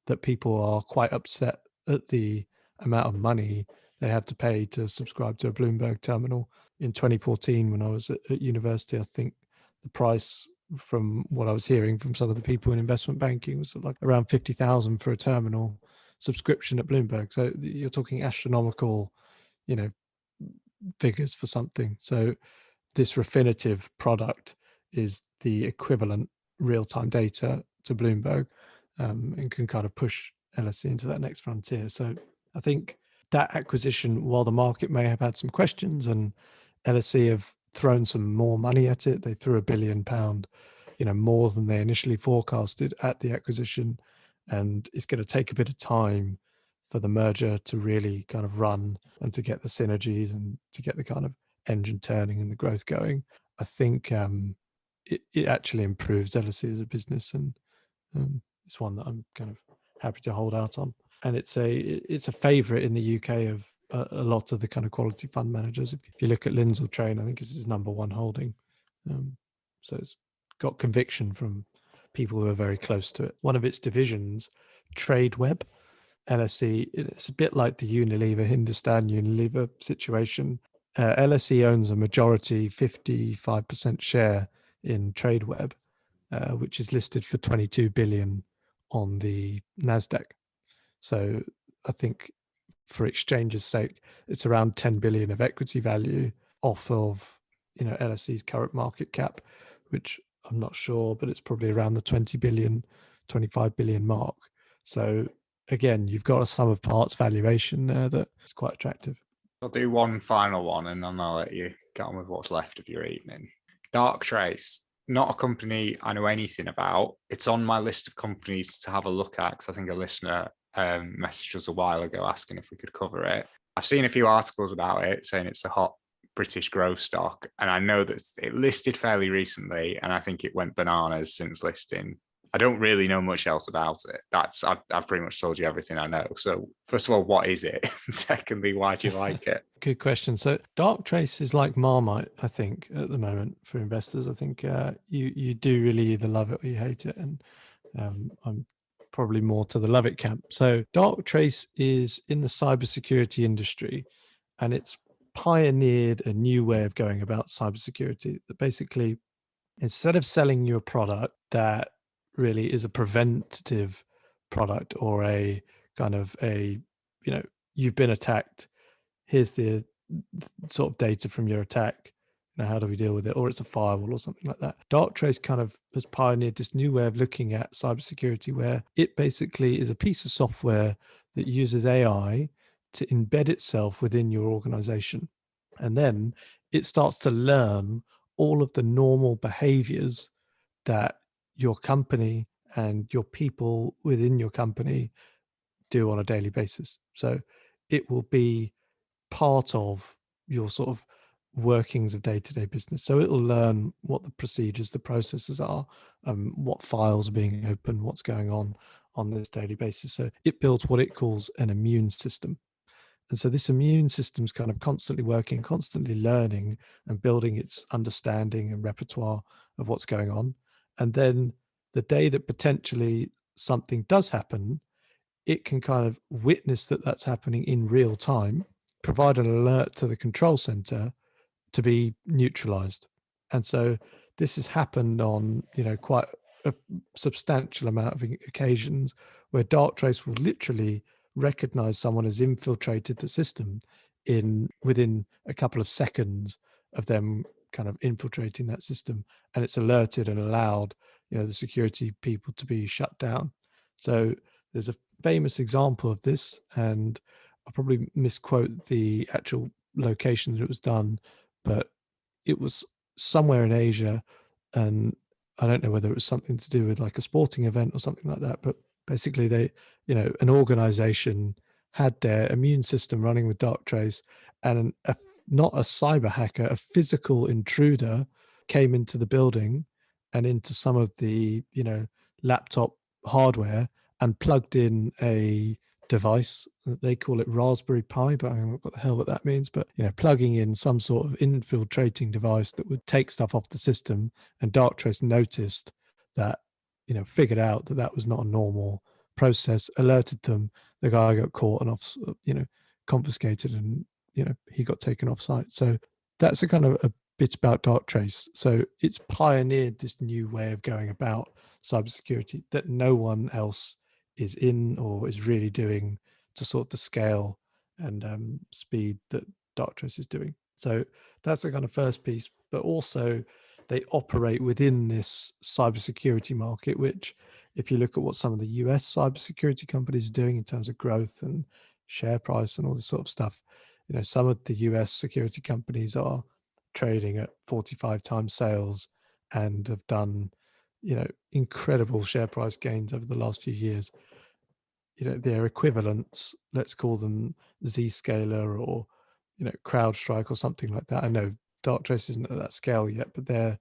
that people are quite upset at the amount of money they had to pay to subscribe to a Bloomberg terminal. In 2014, when I was at university, I think the price, from what I was hearing from some of the people in investment banking, was like around 50,000 for a terminal subscription at Bloomberg. So you're talking astronomical, figures for something. So this Refinitiv product is the equivalent real-time data to Bloomberg, and can kind of push LSE into that next frontier. So I think that acquisition, while the market may have had some questions and LSE have thrown some more money at it, they threw £1 billion, more than they initially forecasted at the acquisition. And it's going to take a bit of time for the merger to really kind of run and to get the synergies and to get the kind of engine turning and the growth going. I think it actually improves LSE as a business, and it's one that I'm kind of happy to hold out on. And it's a favorite in the UK of a lot of the kind of quality fund managers. If you look at Lindsell Train, I think it's his number one holding. So it's got conviction from people who are very close to it. One of its divisions, TradeWeb, LSE, it's a bit like the Unilever, Hindustan Unilever situation. LSE owns a majority 55% share in TradeWeb, which is listed for 22 billion on the NASDAQ. So I think for exchange's sake, it's around 10 billion of equity value off of, LSE's current market cap, which I'm not sure, but it's probably around the 20 billion, 25 billion mark. So again, you've got a sum of parts valuation there that is quite attractive. I'll do one final one and then I'll let you get on with what's left of your evening. Darktrace, not a company I know anything about. It's on my list of companies to have a look at because I think a listener messaged us a while ago asking if we could cover it. I've seen a few articles about it saying it's a hot British growth stock, and I know that it listed fairly recently, and I think it went bananas since listing. I don't really know much else about it. I've pretty much told you everything I know. So first of all, what is it? And secondly, why do you like it? Good question. So Darktrace is like Marmite, I think, at the moment for investors. I think you do really either love it or you hate it, and I'm probably more to the love it camp. So Darktrace is in the cybersecurity industry, and it's pioneered a new way of going about cybersecurity. That basically, instead of selling you a product that really is a preventative product or a kind of you've been attacked, here's the sort of data from your attack, how do we deal with it, or it's a firewall or something like that. Darktrace kind of has pioneered this new way of looking at cybersecurity, where it basically is a piece of software that uses AI to embed itself within your organization, and then it starts to learn all of the normal behaviors that your company and your people within your company do on a daily basis. So it will be part of your sort of workings of day-to-day business. So it'll learn what the procedures, the processes are, what files are being opened, what's going on this daily basis. So it builds what it calls an immune system. And so this immune system's kind of constantly working, constantly learning and building its understanding and repertoire of what's going on. And then the day that potentially something does happen, it can kind of witness that that's happening in real time, provide an alert to the control center to be neutralized. And so this has happened on, quite a substantial amount of occasions where Darktrace will literally recognize someone has infiltrated the system within a couple of seconds of them kind of infiltrating that system, and it's alerted and allowed the security people to be shut down. So there's a famous example of this, and I'll probably misquote the actual location that it was done, but it was somewhere in Asia, and I don't know whether it was something to do with like a sporting event or something like that, but basically they, an organization had their immune system running with Darktrace, and not a cyber hacker, a physical intruder came into the building and into some of the, laptop hardware and plugged in a device. They call it Raspberry Pi, but I don't know what the hell that means. But, plugging in some sort of infiltrating device that would take stuff off the system, and Darktrace noticed that, figured out that that was not a normal process, alerted them. The guy got caught and off, confiscated, and he got taken off site. So that's a kind of a bit about Darktrace. So it's pioneered this new way of going about cybersecurity that no one else is in or is really doing to sort the scale and speed that Darktrace is doing. So that's the kind of first piece. But also, they operate within this cybersecurity market, which, if you look at what some of the US cybersecurity companies are doing in terms of growth and share price and all this sort of stuff, some of the US security companies are trading at 45 times sales and have done, incredible share price gains over the last few years. Their equivalents, let's call them Zscaler or, CrowdStrike or something like that. I know Darktrace isn't at that scale yet, but they're,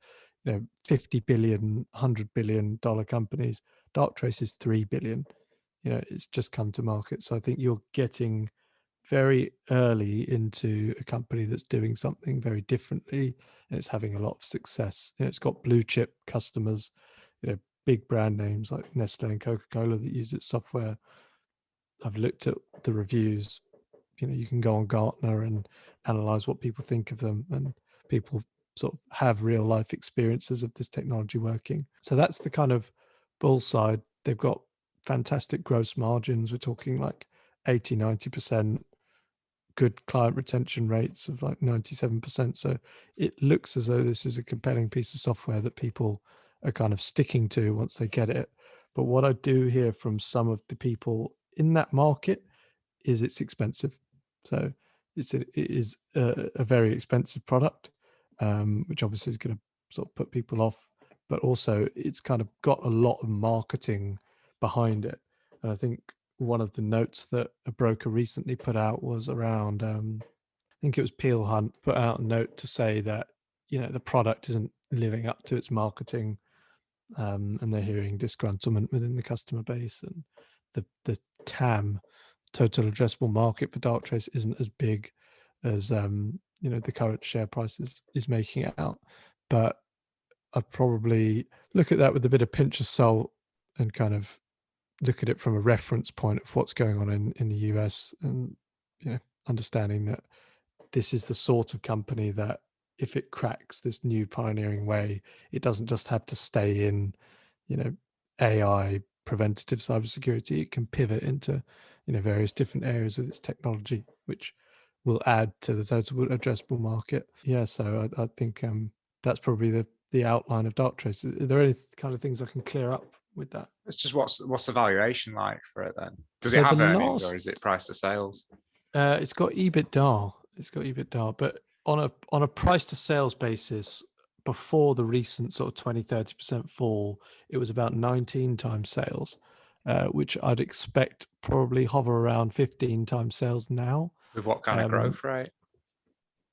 50 billion, $100 billion companies. Darktrace is 3 billion. It's just come to market. So I think you're getting very early into a company that's doing something very differently, and it's having a lot of success. It's got blue chip customers, big brand names like Nestle and Coca-Cola that use its software. I've looked at the reviews. You can go on Gartner and analyze what people think of them, and people sort of have real life experiences of this technology working. So that's the kind of bull side. They've got fantastic gross margins. We're talking like 80, 90%, good client retention rates of like 97%. So it looks as though this is a compelling piece of software that people are kind of sticking to once they get it. But what I do hear from some of the people in that market is it's expensive. So it is a very expensive product, which obviously is going to sort of put people off. But also, it's kind of got a lot of marketing behind it. And I think one of the notes that a broker recently put out was around, I think it was Peel Hunt put out a note to say that, the product isn't living up to its marketing, and they're hearing disgruntlement within the customer base, and the TAM, total addressable market for Darktrace, isn't as big as the current share price is making it out. But I'd probably look at that with a bit of pinch of salt and kind of look at it from a reference point of what's going on in the US, and understanding that this is the sort of company that if it cracks this new pioneering way, it doesn't just have to stay in AI preventative cybersecurity. It can pivot into various different areas with its technology, which will add to the total addressable market. So I think that's probably the outline of Darktrace. Are there any kind of things I can clear up with that? It's just what's the valuation like for it then? Does it have earnings or is it price to sales? It's got EBITDA. But on a price to sales basis, before the recent sort of 20-30% fall, it was about 19 times sales, which I'd expect probably hover around 15 times sales now. With what kind of growth rate?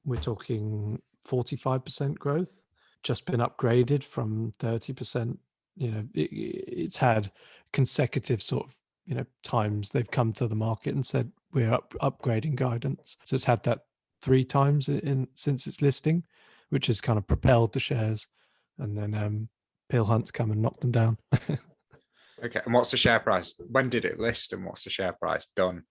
We're talking 45% growth, just been upgraded from 30%. It's had consecutive sort of times they've come to the market and said we're upgrading guidance. So it's had that 3 times since its listing, which has kind of propelled the shares. And then Peel Hunt's come and knocked them down. Okay, and what's the share price? When did it list, and what's the share price done?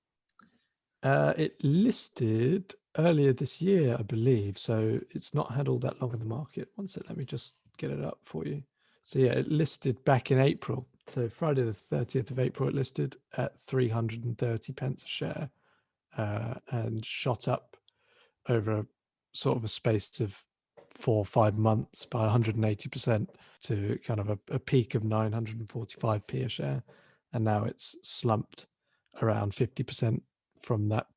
It listed earlier this year, I believe. So it's not had all that long in the market. One sec, let me just get it up for you. So yeah, it listed back in April. So Friday the 30th of April, it listed at 330 pence a share, and shot up over sort of a space of 4 or 5 months by 180% to kind of a peak of 945p a share. And now it's slumped around 50% from that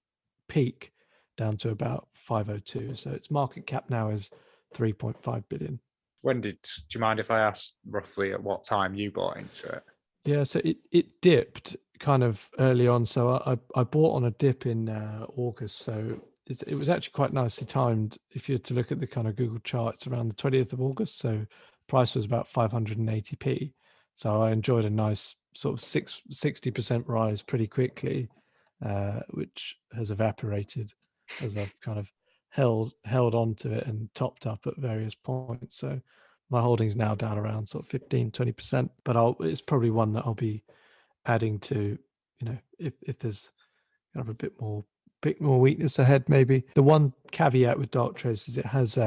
peak down to about 502. So its market cap now is 3.5 billion. Do you mind if I ask roughly at what time you bought into it? Yeah, so it dipped kind of early on. So I bought on a dip in August. So it was actually quite nicely timed. If you were to look at the kind of Google charts around the 20th of August, so price was about 580p. So I enjoyed a nice sort of 60% rise pretty quickly, which has evaporated as I've kind of held on to it and topped up at various points. So my holding's now down around sort of 15-20%, but it's probably one that I'll be adding to, if there's kind of a bit more bit more weakness ahead, maybe. The one caveat with Darktrace is it has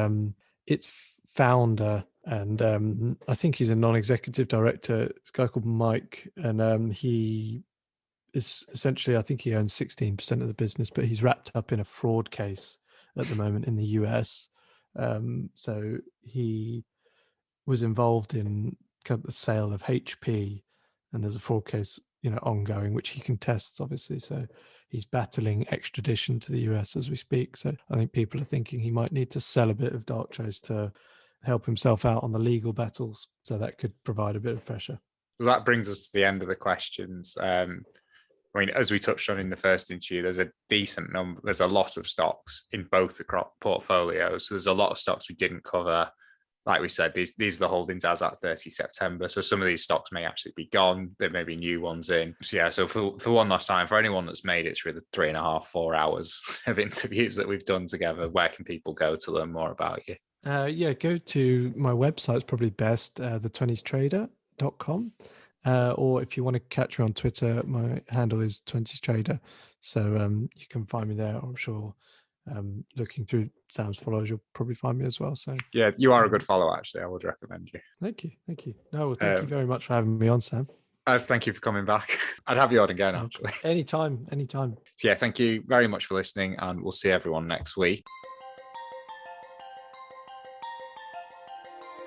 its founder, and I think he's a non-executive director. It's a guy called Mike, and he is essentially, I think he owns 16% of the business, but he's wrapped up in a fraud case at the moment in the US. So he was involved in kind of the sale of HP, and there's a fraud case, ongoing, which he contests, obviously. So he's battling extradition to the US as we speak. So I think people are thinking he might need to sell a bit of Darktrace to help himself out on the legal battles. So that could provide a bit of pressure. Well, that brings us to the end of the questions. As we touched on in the first interview, there's a decent number. There's a lot of stocks in both the crop portfolios. So there's a lot of stocks we didn't cover. Like we said, these are the holdings as at 30 September. So some of these stocks may actually be gone. There may be new ones in. So yeah, so for one last time, for anyone that's made it through the 3.5, 4 hours of interviews that we've done together, where can people go to learn more about you? Go to my website. It's probably best, the20strader.com. Or if you want to catch me on Twitter, my handle is Twenties Trader. So you can find me there. I'm sure looking through Sam's followers, you'll probably find me as well. So yeah, you are a good follow, actually. I would recommend you. Thank you. No, well, thank you very much for having me on, Sam. Thank you for coming back. I'd have you on again, actually. Anytime. So yeah, thank you very much for listening, and we'll see everyone next week.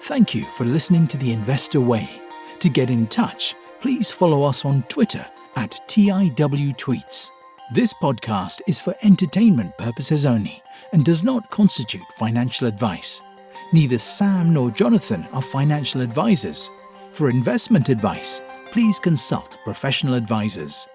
Thank you for listening to The Investor Way. To get in touch, please follow us on Twitter at TIWTweets. This podcast is for entertainment purposes only and does not constitute financial advice. Neither Sam nor Jonathan are financial advisors. For investment advice, please consult professional advisors.